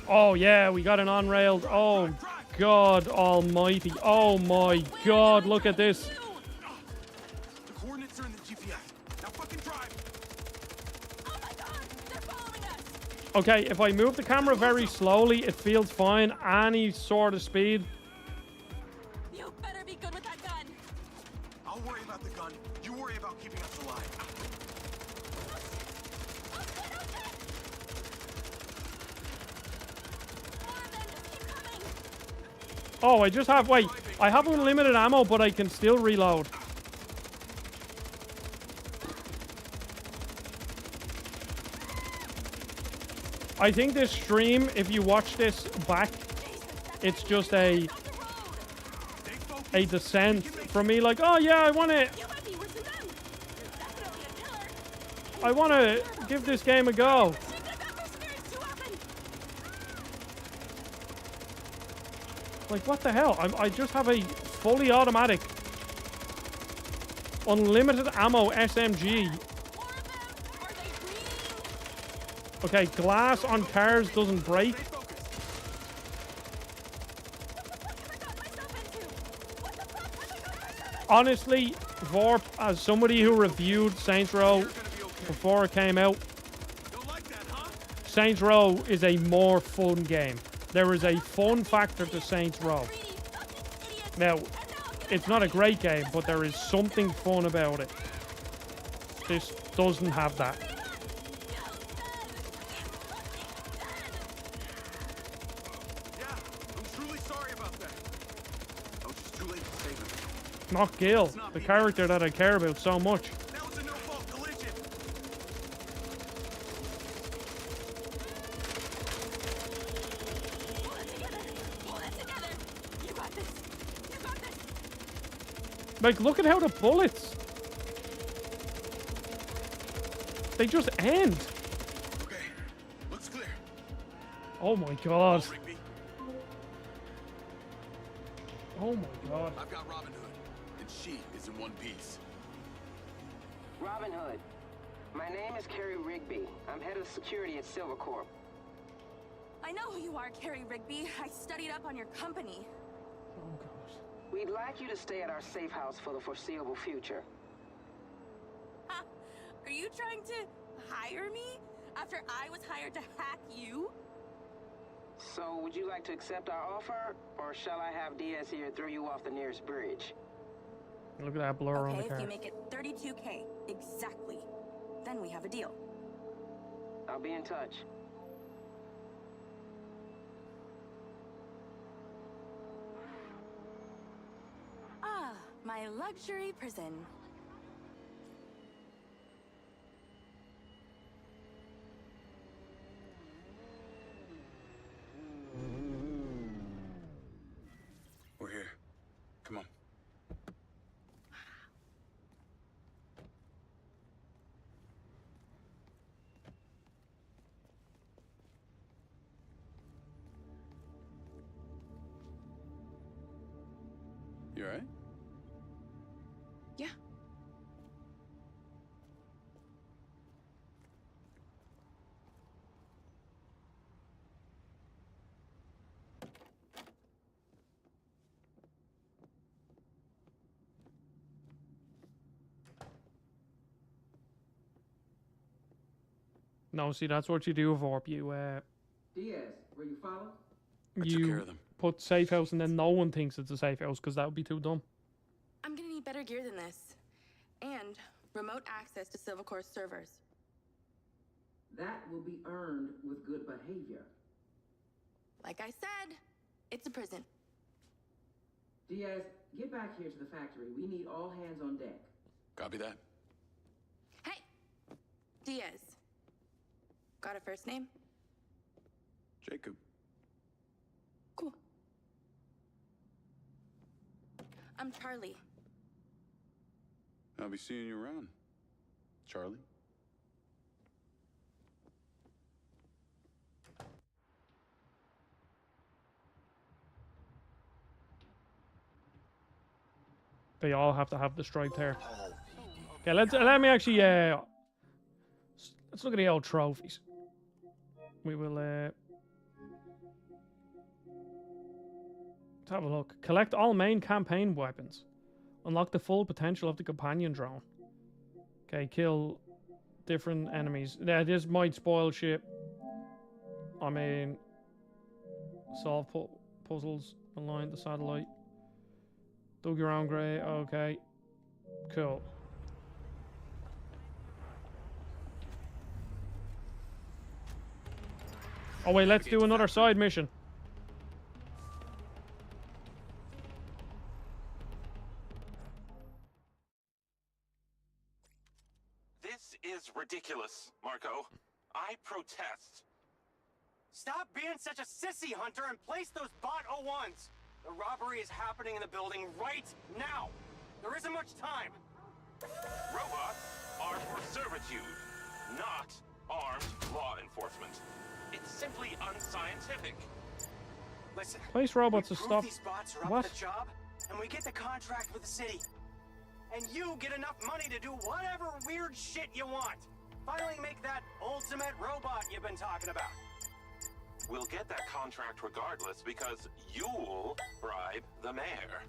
Oh yeah, we got an on-railed. Oh God almighty. Oh my God, look at this. The coordinates are in the GPS. Now fucking drive. Oh my God, they're following us. Okay, if I move the camera very slowly, it feels fine. Any sort of speed. You better be good with that gun. I'll worry about the gun. You worry about keeping us alive. Oh, I just have, wait, I have unlimited ammo, but I can still reload. I think this stream, if you watch this back, it's just a descent from me, like, oh yeah, I want to give this game a go. Like, what the hell? I just have a fully automatic, unlimited ammo SMG. Okay, glass on cars doesn't break. Honestly, Vorp, as somebody who reviewed Saints Row before it came out, Saints Row is a more fun game. There is a fun factor to Saints Row. Now, it's not a great game, but there is something fun about it. This doesn't have that. Yeah, I'm truly sorry about that. I was just too late to save him. Not Gil, the character that I care about so much. That was a no-fault collision. Like, look at how the bullets, they just end. Okay, looks clear. Oh my God. Rigby, Oh my God. I've got Robin Hood, and she is in one piece. Robin Hood. My name is Carrie Rigby. I'm head of security at Silvercorp. I know who you are, Carrie Rigby. I studied up on your company. Oh God. We'd like you to stay at our safe house for the foreseeable future. Ha! Are you trying to hire me after I was hired to hack you? So, would you like to accept our offer, or shall I have Diaz here throw you off the nearest bridge? Look at that blur on the Okay, car. if you make it 32K, exactly, then we have a deal. I'll be in touch. Ah, my luxury prison. We're here. Come on. You all right? Yeah. No, see, that's what you do, Vorp. You, Diaz, were you followed? I took care of them. put safe house and then no one thinks it's a safe house because that would be too dumb. I'm gonna need better gear than this. And remote access to Silvercore's servers. That will be earned with good behavior. Like I said, it's a prison. Diaz, get back here to the factory. We need all hands on deck. Copy that. Hey! Diaz. Got a first name? Jacob. Cool. I'm Charlie. I'll be seeing you around, Charlie. They all have to have the striped hair. Okay, let me actually let's look at the old trophies. We will let's have a look. Collect all main campaign weapons. Unlock the full potential of the companion drone. Okay, kill different enemies. Yeah, this might spoil shit. I mean, solve puzzles, align the satellite. Dug your own grave. Okay, cool. Oh wait, let's do another side mission. This is ridiculous, Marco. I protest. Stop being such a sissy, Hunter, and place those bot O1s. The robbery is happening in the building right now. There isn't much time. Robots are for servitude, not armed law enforcement. It's simply unscientific. Listen. Place robots to stop. These bots are up What? to the job, and we get the contract with the city. And you get enough money to do whatever weird shit you want. Finally make that ultimate robot you've been talking about. We'll get that contract regardless because you'll bribe the mayor.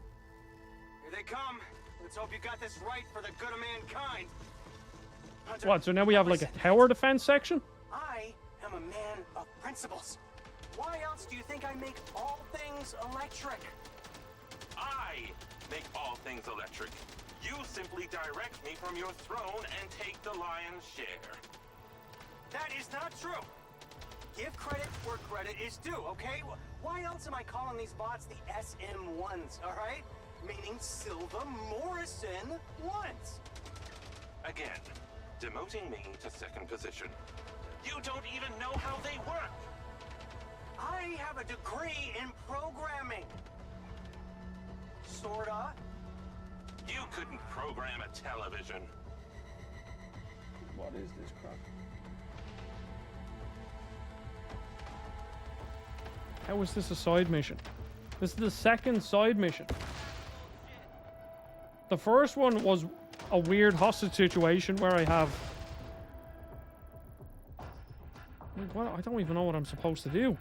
Here they come. Let's hope you got this right for the good of mankind. Hunter, What? So now we have like a tower defense section? I am a man of principles. Why else do you think I make all things electric? I make all things electric. You simply direct me from your throne and take the lion's share. That is not true. Give credit where credit is due, okay? Why else am I calling these bots the SM1s, all right? Meaning Silva Morrison ones. Again, demoting me to second position. You don't even know how they work. I have a degree in programming. Sorta. You couldn't program a television. What is this crap? How is this a side mission? This is the second side mission. The first one was a weird hostage situation where I have... Well, I don't even know what I'm supposed to do.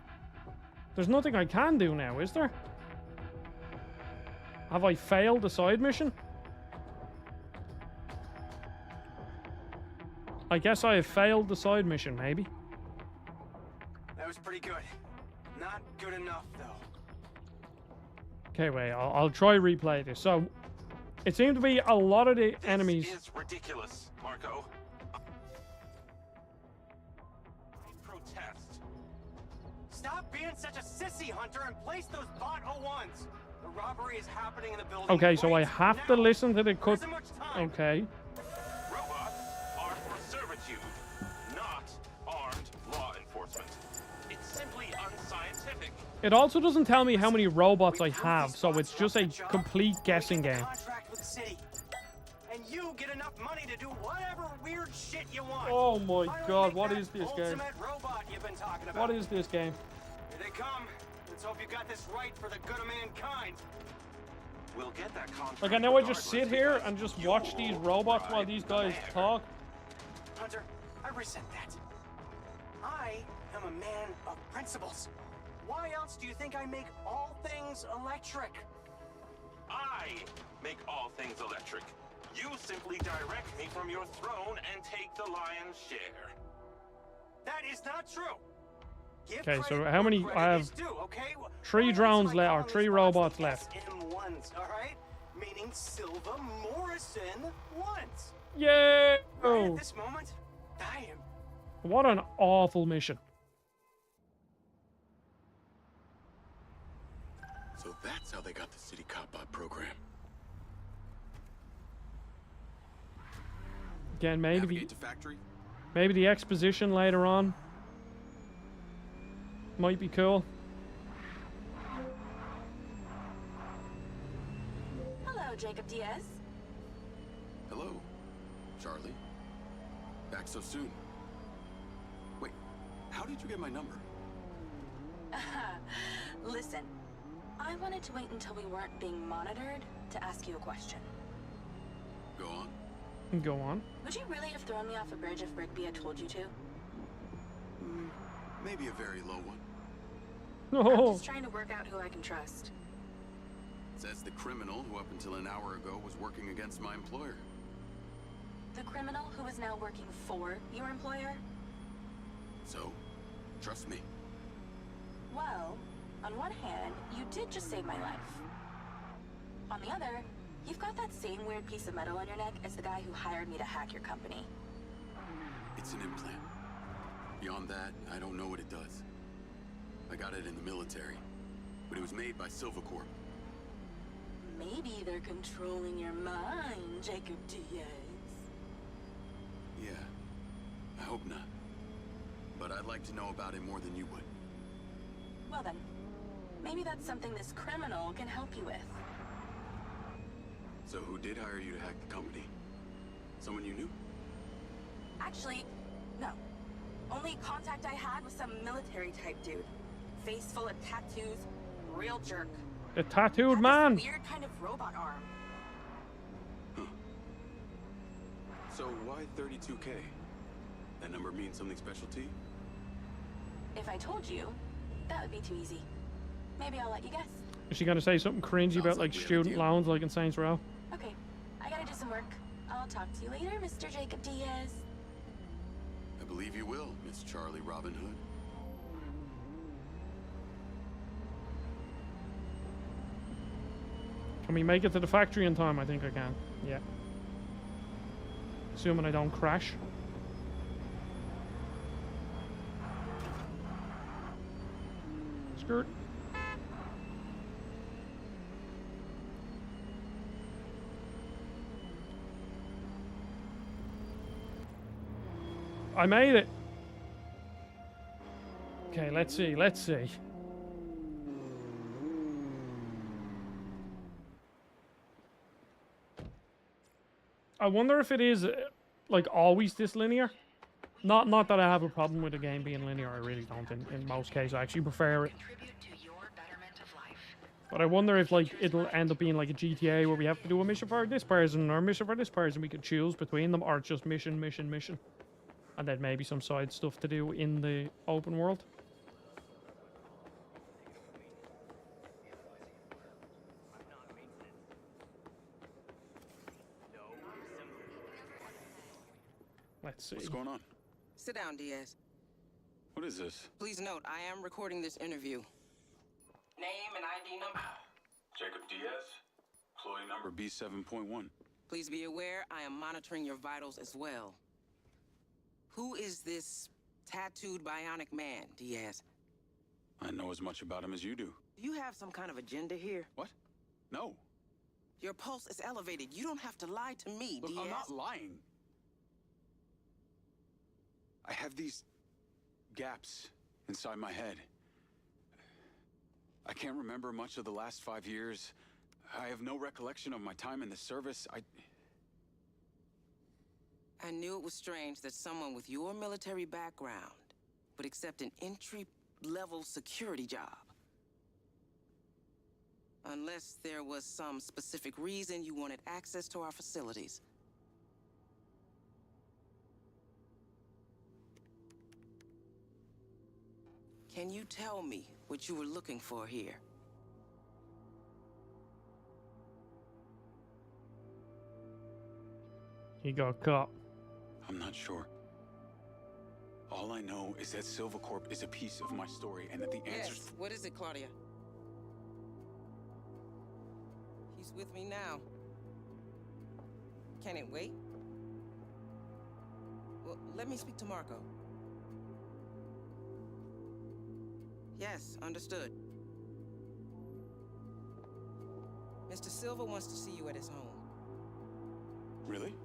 There's nothing I can do now, is there? Have I failed the side mission? I guess I have failed the side mission, maybe. That was pretty good. Not good enough, though. Okay, wait, I'll try replay this. So, it seemed to be a lot of the enemies... This is ridiculous, Marco. I protest. Stop being such a sissy, Hunter, and place those bot O1s. The robbery is happening in the building. Okay, so I right have now. to listen to the cut. There isn't much time. Okay. Robots are for servitude, not armed law enforcement. It's simply unscientific. It also doesn't tell me how many robots I have, so it's just a complete guessing game. Contract with the city. And you get enough money to do whatever weird shit you want. Oh my Finally god, make what that is this game? ultimate robot you've been talking about. What is this game? Here they come. Let's hope you got this right for the good of mankind. We'll get that contract. Like, I know I just sit here and just watch these robots while these guys talk. Hunter, I resent that. I am a man of principles. Why else do you think I make all things electric? I make all things electric. You simply direct me from your throne and take the lion's share. That is not true. Give Okay, so credit how where many? credit I have is due, okay? 3 Why drones else am I left, or calling 3 these robots bots the left. SM1s, all right? Meaning Silva Morrison ones. Yay! Right at this moment, damn. What an awful mission. So that's how they got the City Cop Bot program. Again, maybe Navigate to factory. maybe the exposition later on might be cool. Hello, Hello, Jacob Diaz. Hello, Charlie. Back so soon. Wait, how did you get my number? Listen, I wanted to wait until we weren't being monitored to ask you a question. Go on. Go on. Would you really have thrown me off a bridge if Rigby had told you to? Maybe a very low one. I'm No. just trying to work out who I can trust. Says the criminal who up until an hour ago was working against my employer. The criminal who is now working for your employer? So, trust me. Well, on one hand, you did just save my life. On the other, you've got that same weird piece of metal on your neck as the guy who hired me to hack your company. It's an implant. Beyond that, I don't know what it does. I got it in the military, but it was made by Silvercorp. Maybe they're controlling your mind, Jacob Diaz. Yeah, I hope not. But I'd like to know about it more than you would. Well then, maybe that's something this criminal can help you with. So who did hire you to hack the company? Someone you knew? Actually, no. Only contact I had was some military type dude. Face full of tattoos, real jerk. The tattooed Had man. this weird kind of robot arm. So why 32K? That number means something special to you? If I told you, that would be too easy. Maybe I'll let you guess. Is she gonna say something cringy about like we have a student deal. loans like in Saints Row? Okay, I gotta do some work. I'll talk to you later, Mr. Jacob Diaz. I believe you will, Miss Charlie Robin Hood. Can we make it to the factory in time? I think I can. Yeah. Assuming I don't crash. Skirt. I made it. Okay, let's see. Let's see. I wonder if it is like always this linear. Not that I have a problem with the game being linear. I really don't. In most cases, I actually prefer it. But I wonder if like it'll end up being like a GTA where we have to do a mission for this person or a mission for this person. We could choose between them, or it's just mission, mission, mission, and then maybe some side stuff to do in the open world. Let's see. What's going on? Sit down, Diaz. What is this? Please note, I am recording this interview. Name and ID number? Jacob Diaz, employee number B7.1. Please be aware, I am monitoring your vitals as well. Who is this tattooed bionic man, Diaz? I know as much about him as you do. Do you have some kind of agenda here? What? No. Your pulse is elevated. You don't have to lie to me, Look, Diaz. I'm not lying. I have these gaps inside my head. I can't remember much of the last 5 years. I have no recollection of my time in the service. I knew it was strange that someone with your military background would accept an entry-level security job. Unless there was some specific reason you wanted access to our facilities. Can you tell me what you were looking for here? He got caught. I'm not sure. All I know is that Silvercorp is a piece of my story and that the answers... Yes, what is it, Claudia? He's with me now. Can it wait? Well, let me speak to Marco. Yes, understood. Mr. Silva wants to see you at his home. Really?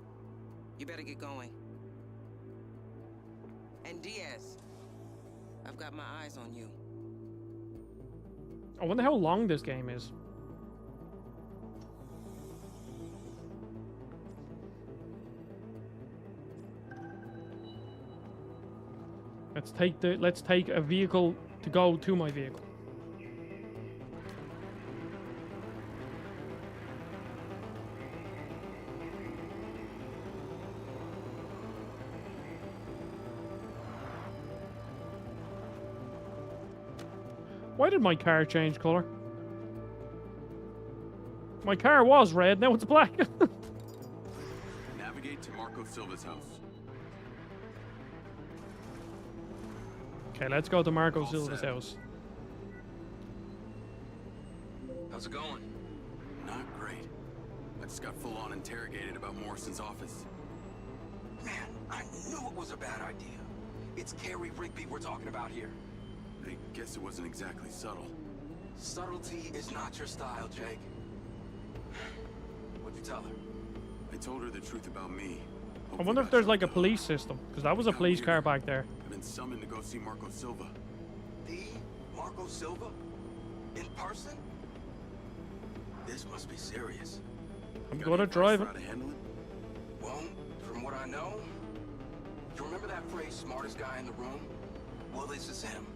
You better get going. And Diaz, I've got my eyes on you. I wonder how long this game is. Let's take a vehicle to go to my vehicle. Why did my car change color? My car was red, now it's black. Navigate to Marco Silva's house. Okay, let's go to Marco Silva's house. How's it going? Not great. I just got full-on interrogated about Morrison's office. Man, I knew it was a bad idea. It's Carrie Rigby we're talking about here. I guess it wasn't exactly subtle. Subtlety is not your style, Jake. What'd you tell her? I told her the truth about me. I wonder if there's like a police system, because that was a police car back there. I've been summoned to go see Marco Silva. The Marco Silva? In person? This must be serious. I'm good at driving. How to handle it? Well, from what I know, you remember that phrase, smartest guy in the room? Well, this is him.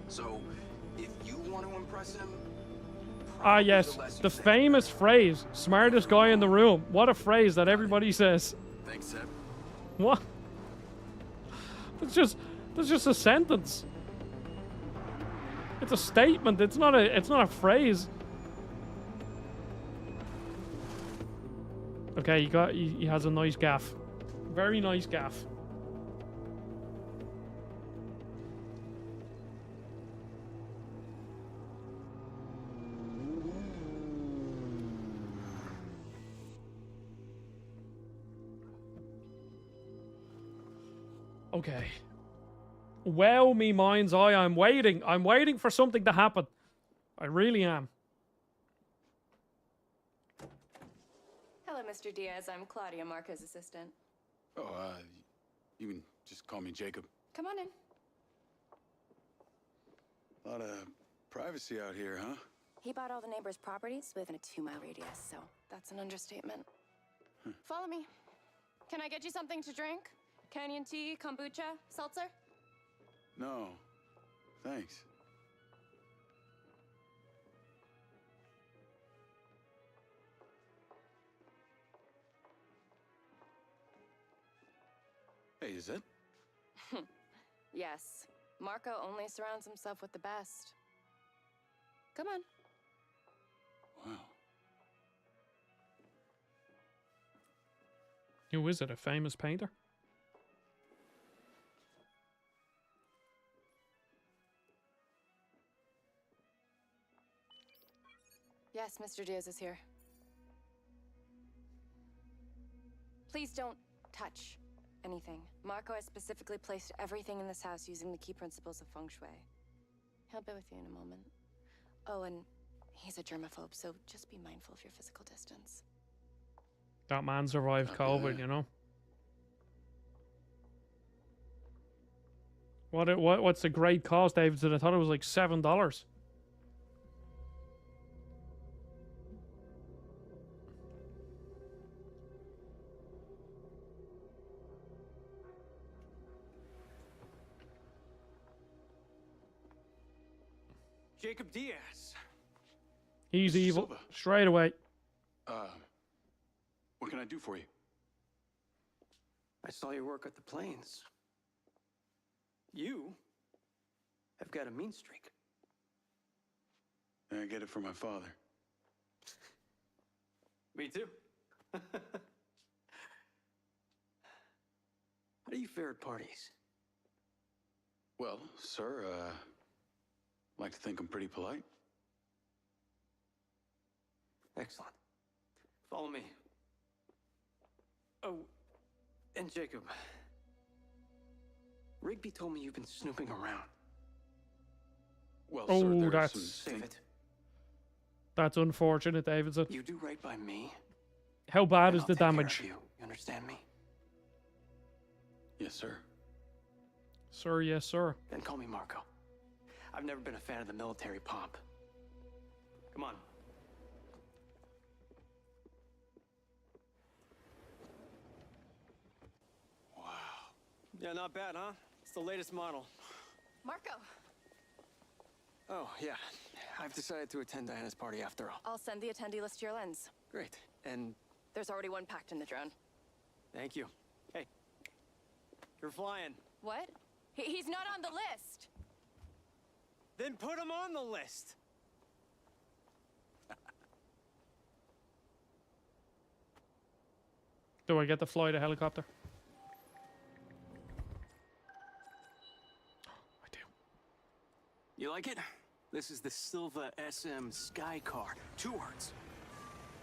So, if you want to impress him... Ah, yes, the famous phrase, smartest guy in the room. What a phrase that everybody says. Thanks, Seb. What? That's just a sentence. It's a statement. It's not a phrase. Okay, he has a nice gaff. Very nice gaff. Okay. Well, me mind's eye, I'm waiting. I'm waiting for something to happen. I really am. Hello, Mr. Diaz. I'm Claudia, Marco's assistant. Oh, you can just call me Jacob. Come on in. A lot of privacy out here, huh? He bought all the neighbors' properties within a 2-mile radius, so that's an understatement. Follow me. Can I get you something to drink? Canyon tea, kombucha, seltzer? No, thanks. Hey, is that? Yes. Marco only surrounds himself with the best. Come on. Wow. Who is it? A famous painter? Yes, Mr. Diaz is here. Please don't touch anything. Marco has specifically placed everything in this house using the key principles of feng shui. He'll be with you in a moment. Oh, and he's a germaphobe, so just be mindful of your physical distance. That man survived COVID, you know? What's the great cost, Davidson? I thought it was like $7. Jacob Diaz. He's evil. Straight away. What can I do for you? I saw your work at the plains. You have got a mean streak. I get it from my father. Me too. How do you fare at parties? Well, sir, like to think I'm pretty polite. Excellent. Follow me. Oh, and Jacob. Rigby told me you've been snooping around. Well, oh, sir, Save it. That's unfortunate, Davidson. You do right by me. How bad and is I'll the take care damage? of you. You understand me? Yes, sir. Sir, yes, sir. Then call me Marco. I've never been a fan of the military pomp. Come on. Wow. Yeah, not bad, huh? the latest model. Marco, Oh, yeah. I've decided to attend Diana's party after all. I'll send the attendee list to your lens. Great. And There's already one packed in the drone. thank you. Hey, you're flying. What? He's not on the list. Then put him on the list. Do I get to fly the helicopter? I do. You like it? This is the Silva SM Sky Car. 2 words.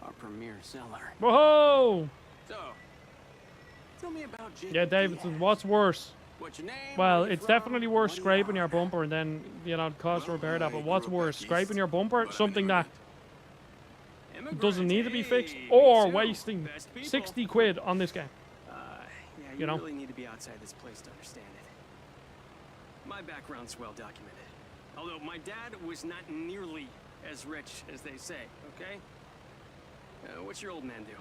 Our premier seller. Whoa! So, tell me about Jacob Yeah, Davidson, Diaz. what's worse? What's your name? Well, Where you it's from? definitely worse What do you scraping your are? bumper and then, you know, cause to repair that. But what's grew up worse? back Scraping east, your bumper, but I'm something that Immigrant. doesn't need to be fixed, Hey, or me too. wasting Best people. 60 quid on this game. Yeah, You you know? really need to be outside this place to understand it. My background's well documented. Although my dad was not nearly as rich as they say, okay? What's your old man do?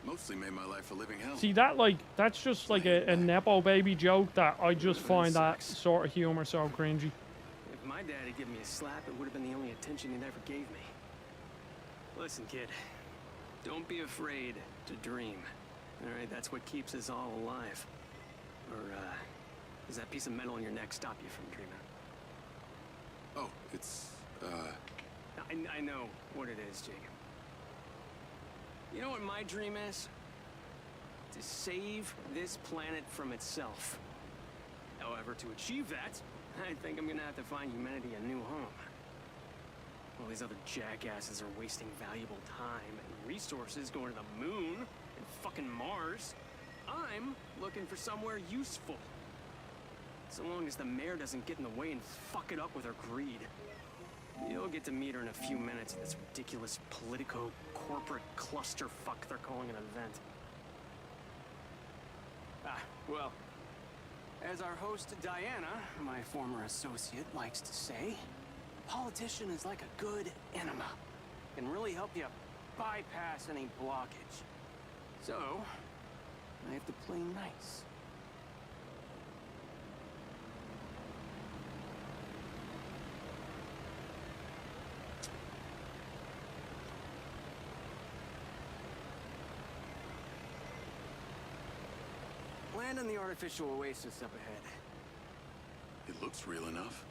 Mostly made my life a living hell. See, that, like, that's just like a Nepo baby joke that I just find that sort of humor so cringy. If my dad had given me a slap, it would have been the only attention he'd ever gave me. Listen, kid. Don't be afraid to dream. Alright, that's what keeps us all alive. Or, does that piece of metal in your neck stop you from dreaming? Oh, it's, I know what it is, Jacob. You know what my dream is? To save this planet from itself. However, to achieve that, I think I'm gonna have to find humanity a new home. All these other jackasses are wasting valuable time and resources going to the moon and fucking Mars. I'm looking for somewhere useful. So long as the mayor doesn't get in the way and fuck it up with her greed. You'll get to meet her in a few minutes at this ridiculous politico-corporate clusterfuck they're calling an event. Well, as our host Diana, my former associate, likes to say, a politician is like a good enema. Can really help you bypass any blockage. So, I have to play nice. Land in the artificial oasis up ahead. it looks real enough.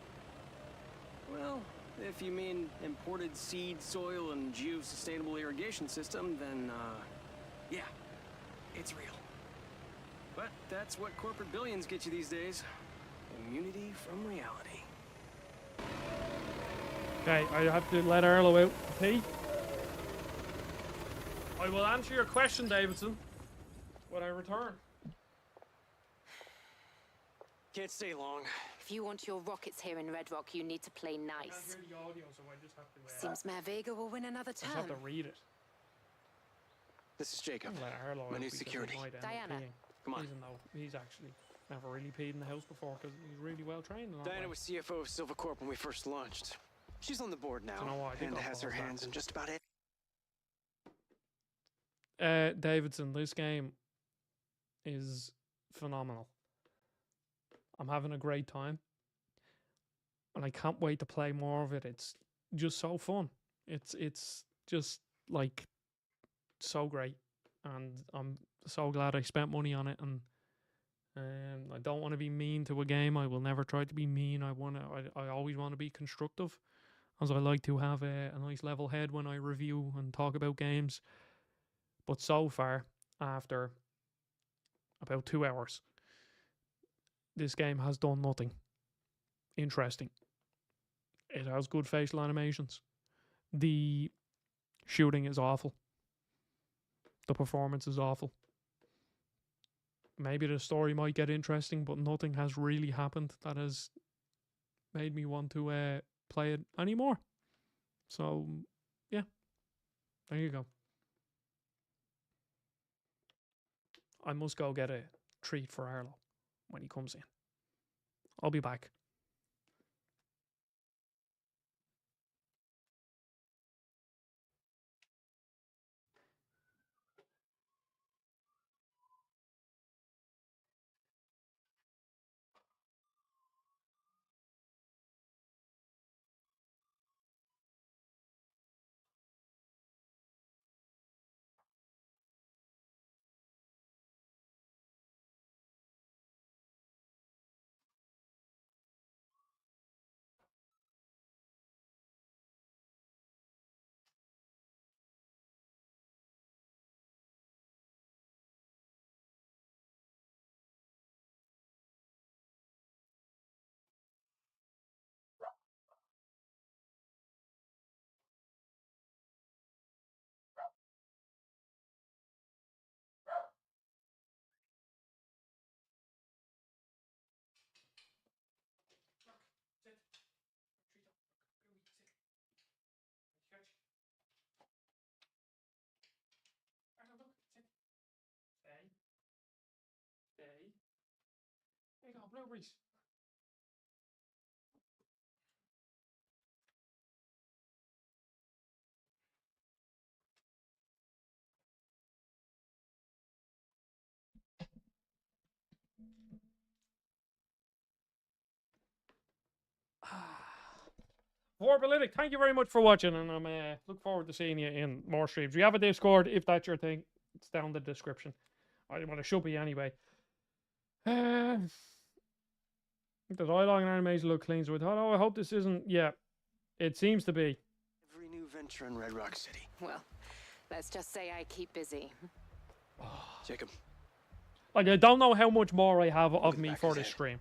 Well, if you mean imported seed, soil, and geosustainable irrigation system, then, yeah, it's real. But that's what corporate billions get you these days. Immunity from reality. Okay, I have to let Arlo out. Hey. I will answer your question, Davidson, when I return. Can't stay long. If you want your rockets here in Red Rock, you need to play I can't nice. hear the audio, so I just have to. Seems Mayor Vega will win another I just have term. to read it. This is Jacob. Let Arlo My out new because he security. might end up Diana. peeing, Come on. Even though he's actually never really peed in the house before because he's really well trained. And all Diana that. was CFO of Silva Corp when we first launched. She's on the board now you know what? I think and I'll has her pause that. hands in just about it. Davidson, this game is phenomenal. I'm having a great time. And I can't wait to play more of it. It's just so fun. It's just like so great. And I'm so glad I spent money on it. And I don't want to be mean to a game. I will never try to be mean. I always want to be constructive, as I like to have a nice level head when I review and talk about games. But so far, after about 2 hours, this game has done nothing interesting. It has good facial animations. The shooting is awful. The performance is awful. Maybe the story might get interesting, but nothing has really happened that has made me want to play it anymore. So, yeah. There you go. I must go get a treat for Arlo when he comes in. I'll be back. blueberries. Vorbalytic, thank you very much for watching, and I'm look forward to seeing you in more streams. We have a Discord if that's your thing. It's down in the description. Well, it should be anyway. Does eyelog and animation look clean? So I hope this isn't. Yeah, it seems to be. Every new venture in Red Rock City. Well, let's just say I keep busy. Jacob. Like, I don't know how much more I have of me for this stream.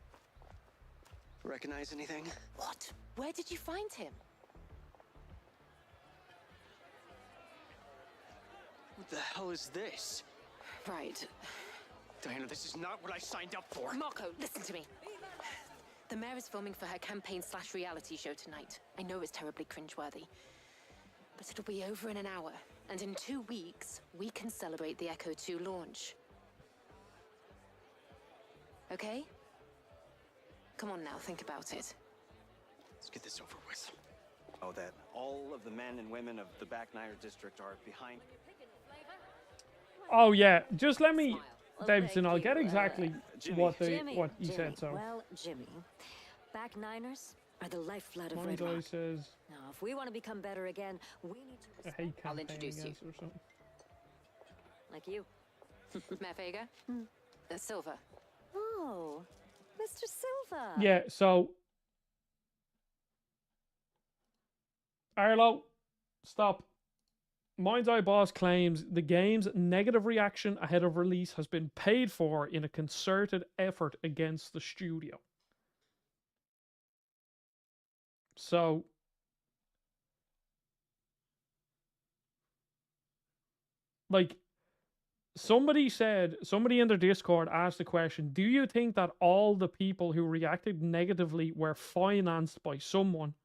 Recognize anything? What? Where did you find him? What the hell is this? Right. Diana, this is not what I signed up for. Marco, listen to me. The mayor is filming for her campaign/reality show tonight. I know it's terribly cringeworthy, but it'll be over in an hour. And in 2 weeks, we can celebrate the Echo 2 launch. Okay? Come on now, think about it. Let's get this over with. Oh, that all of the men and women of the Back Niner district are behind. Oh yeah, just let me, Davidson. I'll get exactly what he said. So. Well, Jimmy, Back Niners are the lifeblood of Red Monday Rock. says. Now, if we want to become better again, we need to. I hate I'll introduce you. or something. Like you. Matt Vega? Silva. Oh, Mr. Silva. Yeah. So. Arlo, stop. MindsEye boss claims the game's negative reaction ahead of release has been paid for in a concerted effort against the studio. So, like, somebody in their Discord asked the question, do you think that all the people who reacted negatively were financed by someone?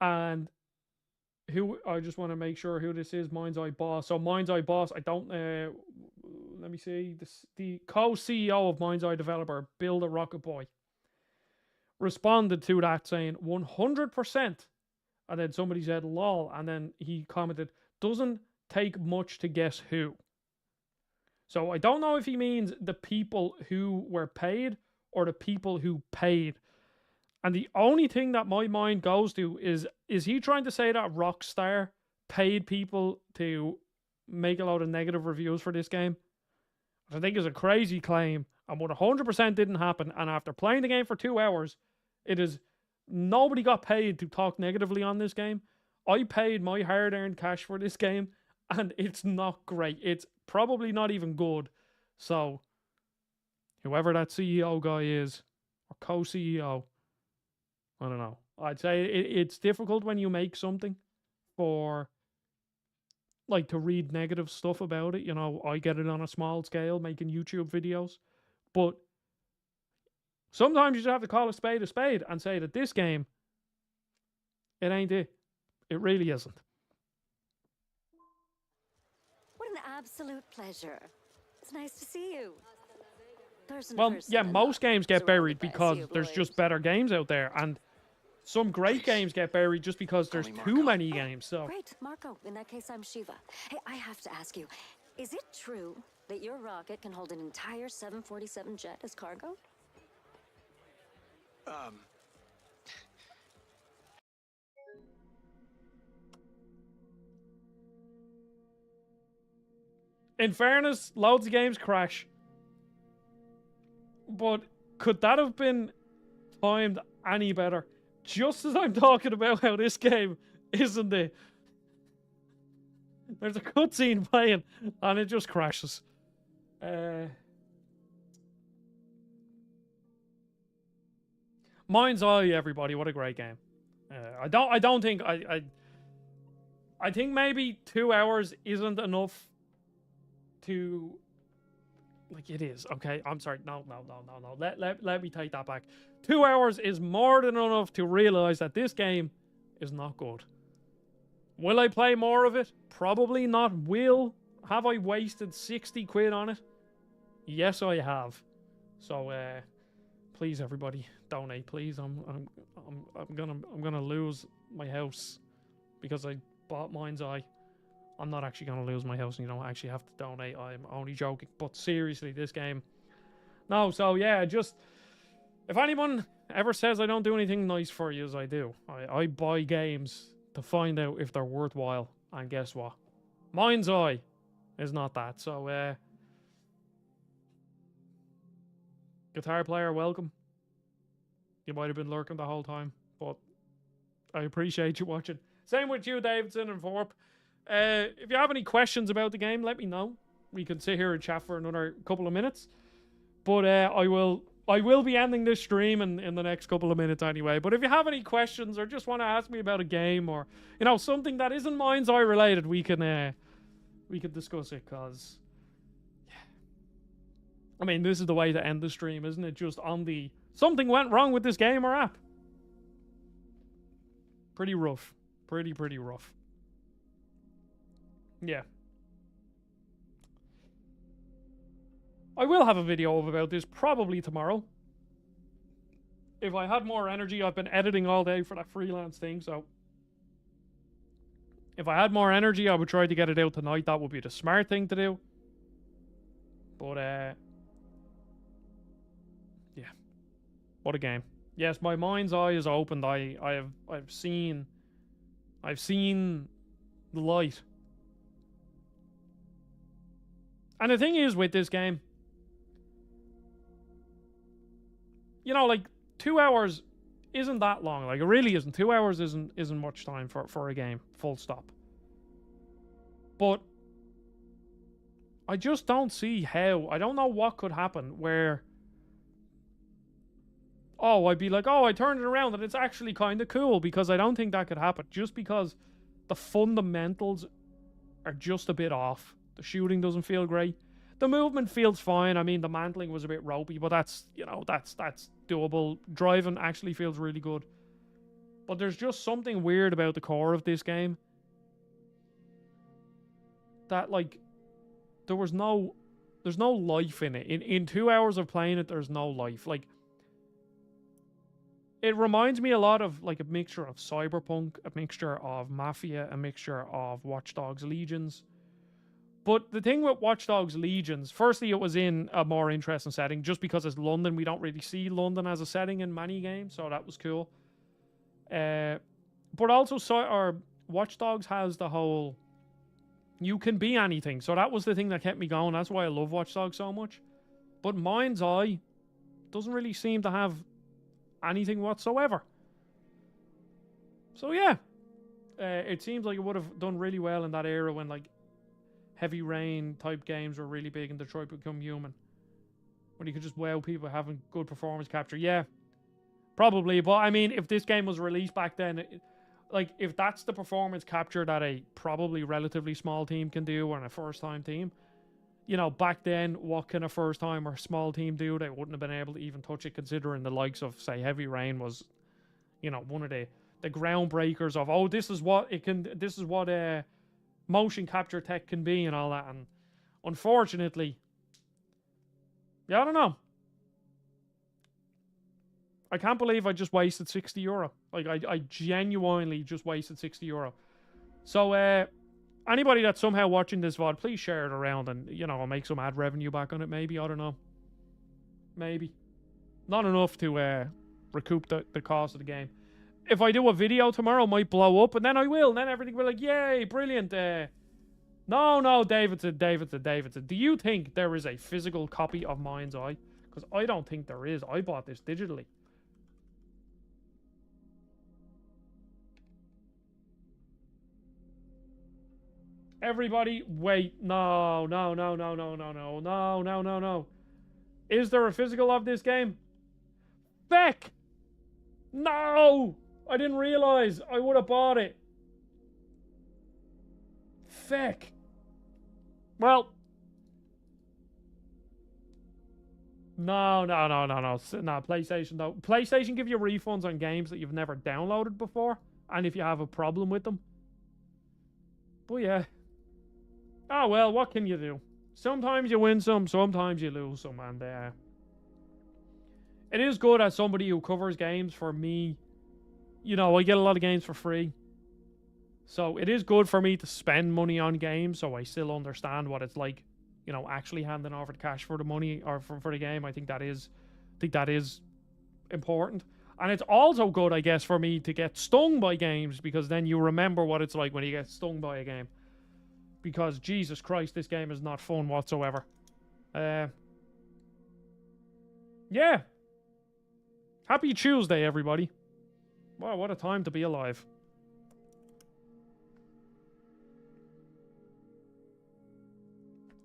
And who, I just want to make sure who this is, MindsEye boss. So MindsEye boss, I don't, let me see, the co-CEO of MindsEye developer, Build a Rocket Boy, responded to that saying 100%. And then somebody said lol, and then he commented, doesn't take much to guess who. So I don't know if he means the people who were paid or the people who paid. And the only thing that my mind goes to is he trying to say that Rockstar paid people to make a lot of negative reviews for this game? Which I think is a crazy claim, and 100% didn't happen. And after playing the game for 2 hours, nobody got paid to talk negatively on this game. I paid my hard-earned cash for this game, and it's not great. It's probably not even good. So, whoever that CEO guy is, or co-CEO, I don't know. I'd say it's difficult when you make something for, like, to read negative stuff about it. You know, I get it on a small scale, making YouTube videos. But sometimes you just have to call a spade and say that this game, it ain't it. It really isn't. What an absolute pleasure. It's nice to see you. Well, yeah, most games get buried because there's just better games out there. And some great games get buried just because there's too many games. So Great, Marco. In that case, I'm Shiva. Hey, I have to ask you, is it true that your rocket can hold an entire 747 jet as cargo? in fairness, loads of games crash. But could that have been timed any better? Just as I'm talking about how this game isn't it. There's a cutscene playing and it just crashes. MindsEye, everybody, what a great game. I don't think I think maybe 2 hours isn't enough to, like, it is. Okay, I'm sorry. No. Let me take that back. 2 hours is more than enough to realize that this game is not good. Will I play more of it? Probably not. Have I wasted 60 quid on it? Yes, I have. So please, everybody, donate, please. I'm gonna lose my house because I bought MindsEye. I'm not actually gonna lose my house, and you don't actually have to donate. I'm only joking. But seriously, this game. No, so yeah, just if anyone ever says I don't do anything nice for you, as I do, I buy games to find out if they're worthwhile. And guess what? MindsEye is not that. So guitar player, welcome. You might have been lurking the whole time, but I appreciate you watching. Same with you, Davidson and Thorpe. If you have any questions about the game, let me know. We can sit here and chat for another couple of minutes. But I will be ending this stream in the next couple of minutes anyway. But if you have any questions or just want to ask me about a game or something that isn't MindsEye related, we can discuss it, because I mean, this is the way to end the stream, isn't it? Just on the something went wrong with this game or app. Pretty rough. Pretty rough. Yeah. I will have a video about this probably tomorrow. If I had more energy, I've been editing all day for that freelance thing, so if I had more energy, I would try to get it out tonight. That would be the smart thing to do. But yeah. What a game. Yes, my mind's eye is opened. I've seen the light. And the thing is with this game, like 2 hours isn't that long. Like, it really isn't. 2 hours isn't much time for a game, full stop. But I just don't see how. I don't know what could happen where, I'd be like, I turned it around and it's actually kind of cool, because I don't think that could happen. Just because the fundamentals are just a bit off. The shooting doesn't feel great. The movement feels fine. I mean, the mantling was a bit ropey, but that's doable. Driving actually feels really good. But there's just something weird about the core of this game. That, like, there's no life in it. In 2 hours of playing it, there's no life. Like, it reminds me a lot of, like, a mixture of Cyberpunk, a mixture of Mafia, a mixture of Watch Dogs Legions. But the thing with Watch Dogs Legions, firstly, it was in a more interesting setting, just because it's London. We don't really see London as a setting in many games, so that was cool. But also, Watch Dogs has the whole, you can be anything. So that was the thing that kept me going. That's why I love Watch Dogs so much. But MindsEye doesn't really seem to have anything whatsoever. So yeah, it seems like it would have done really well in that era when, like, Heavy Rain type games were really big in Detroit Become Human, when you could just wow people having good performance capture. Yeah, probably. But I mean, if this game was released back then, like, if that's the performance capture that a probably relatively small team can do, or a first time team, back then, what can a first time or small team do? They wouldn't have been able to even touch it, considering the likes of, say, Heavy Rain was, one of the groundbreakers of, this is what motion capture tech can be and all that. And unfortunately, I don't know. I can't believe I just wasted €60. Like, I genuinely just wasted €60. So, anybody that's somehow watching this VOD, please share it around and, I'll make some ad revenue back on it, maybe. I don't know. Maybe. Not enough to recoup the cost of the game. If I do a video tomorrow, it might blow up, and then I will. And then everything will be like, yay, brilliant. No, Davidson. Do you think there is a physical copy of MindsEye? Because I don't think there is. I bought this digitally. Everybody, wait. No. Is there a physical of this game? Feck! No! I didn't realize. I would have bought it. Feck. Well. No. PlayStation, though. PlayStation give you refunds on games that you've never downloaded before, and if you have a problem with them. But yeah. Oh well, what can you do? Sometimes you win some, sometimes you lose some, and it is good as somebody who covers games. For me, you know, I get a lot of games for free. So it is good for me to spend money on games, so I still understand what it's like, you know, actually handing over the cash for the money or for the game. I think that is important. And it's also good, I guess, for me to get stung by games, because then you remember what it's like when you get stung by a game. Because Jesus Christ, this game is not fun whatsoever. Yeah. Happy Tuesday, everybody. Wow, what a time to be alive.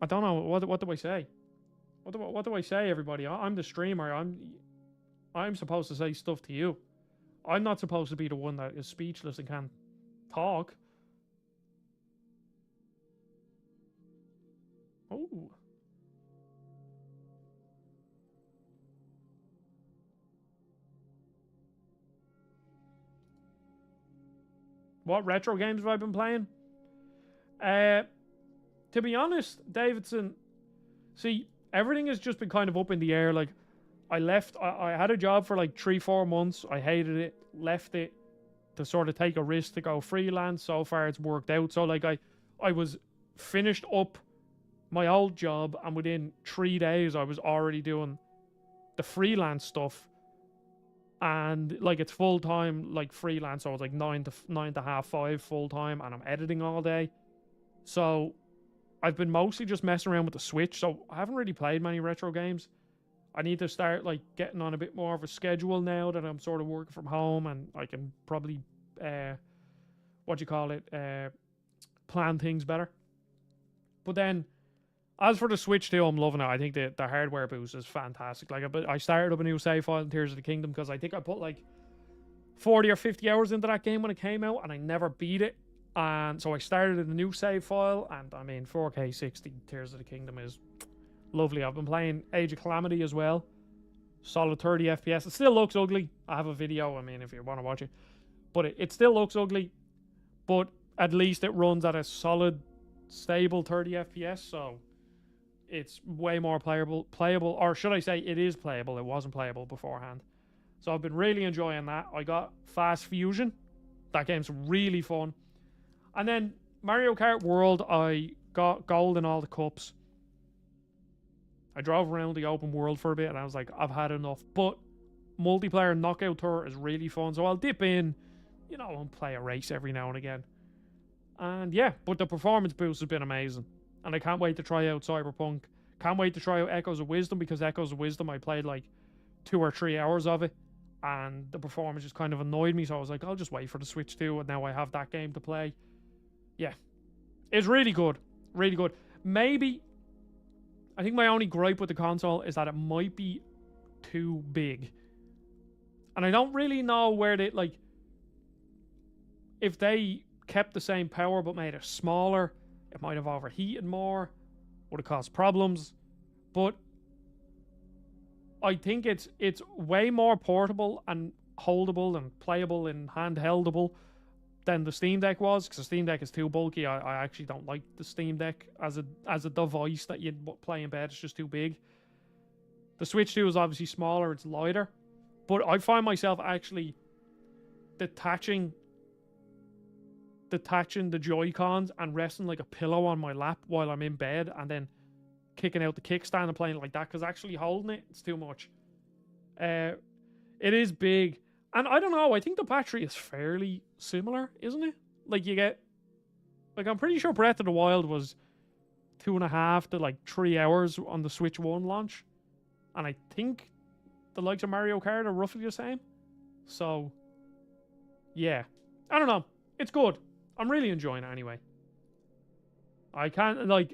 I don't know, what do I say? What do I say, everybody? I'm the streamer. I'm supposed to say stuff to you. I'm not supposed to be the one that is speechless and can't talk. Oh. What retro games have I been playing? To be honest, Davidson, see, everything has just been kind of up in the air. Like, I had a job for like 3-4 months. I hated it, left it to sort of take a risk to go freelance. So far it's worked out. So like I was finished up my old job, and within 3 days I was already doing the freelance stuff. And like, it's full time, like freelance. So it's like 9 to half 5 full time, and I'm editing all day. So I've been mostly just messing around with the Switch. So I haven't really played many retro games. I need to start like getting on a bit more of a schedule now that I'm sort of working from home, and I can probably plan things better. But then, as for the Switch too, I'm loving it. I think the hardware boost is fantastic. Like, I started up a new save file in Tears of the Kingdom because I think I put like 40 or 50 hours into that game when it came out, and I never beat it. And so I started in a new save file, and I mean, 4K 60 Tears of the Kingdom is lovely. I've been playing Age of Calamity as well. Solid 30 FPS. It still looks ugly. I have a video, I mean, if you want to watch it. But it still looks ugly. But at least it runs at a solid, stable 30 FPS, so it's way more playable, or should I say it is playable. It wasn't playable beforehand. So I've been really enjoying that. I got Fast Fusion. That game's really fun. And then Mario Kart World, I got gold in all the cups. I drove around the open world for a bit, and I was like, I've had enough. But multiplayer Knockout Tour is really fun, so I'll dip in, you know, and play a race every now and again. And yeah, but the performance boost has been amazing. And I can't wait to try out Cyberpunk. Can't wait to try out Echoes of Wisdom, because Echoes of Wisdom, I played like 2 or 3 hours of it, and the performance just kind of annoyed me, so I was like, I'll just wait for the Switch 2, and now I have that game to play. Yeah. It's really good. Really good. Maybe, I think my only gripe with the console is that it might be too big. And I don't really know where they, like, if they kept the same power but made it smaller, it might have overheated more, would have caused problems. But I think it's way more portable and holdable and playable and handheldable than the Steam Deck was, because the Steam Deck is too bulky. I actually don't like the Steam Deck as a device that you'd play in bed. It's just too big. The Switch 2 is obviously smaller, it's lighter, but I find myself actually detaching the Joy-Cons and resting like a pillow on my lap while I'm in bed, and then kicking out the kickstand and playing it like that, because actually holding it's too much. It is big. And I don't know, I think the battery is fairly similar, isn't it? Like, you get, like, I'm pretty sure Breath of the Wild was 2.5 to like 3 hours on the Switch 1 launch. And I think the likes of Mario Kart are roughly the same. So, yeah. I don't know. It's good. I'm really enjoying it anyway. I can't, like,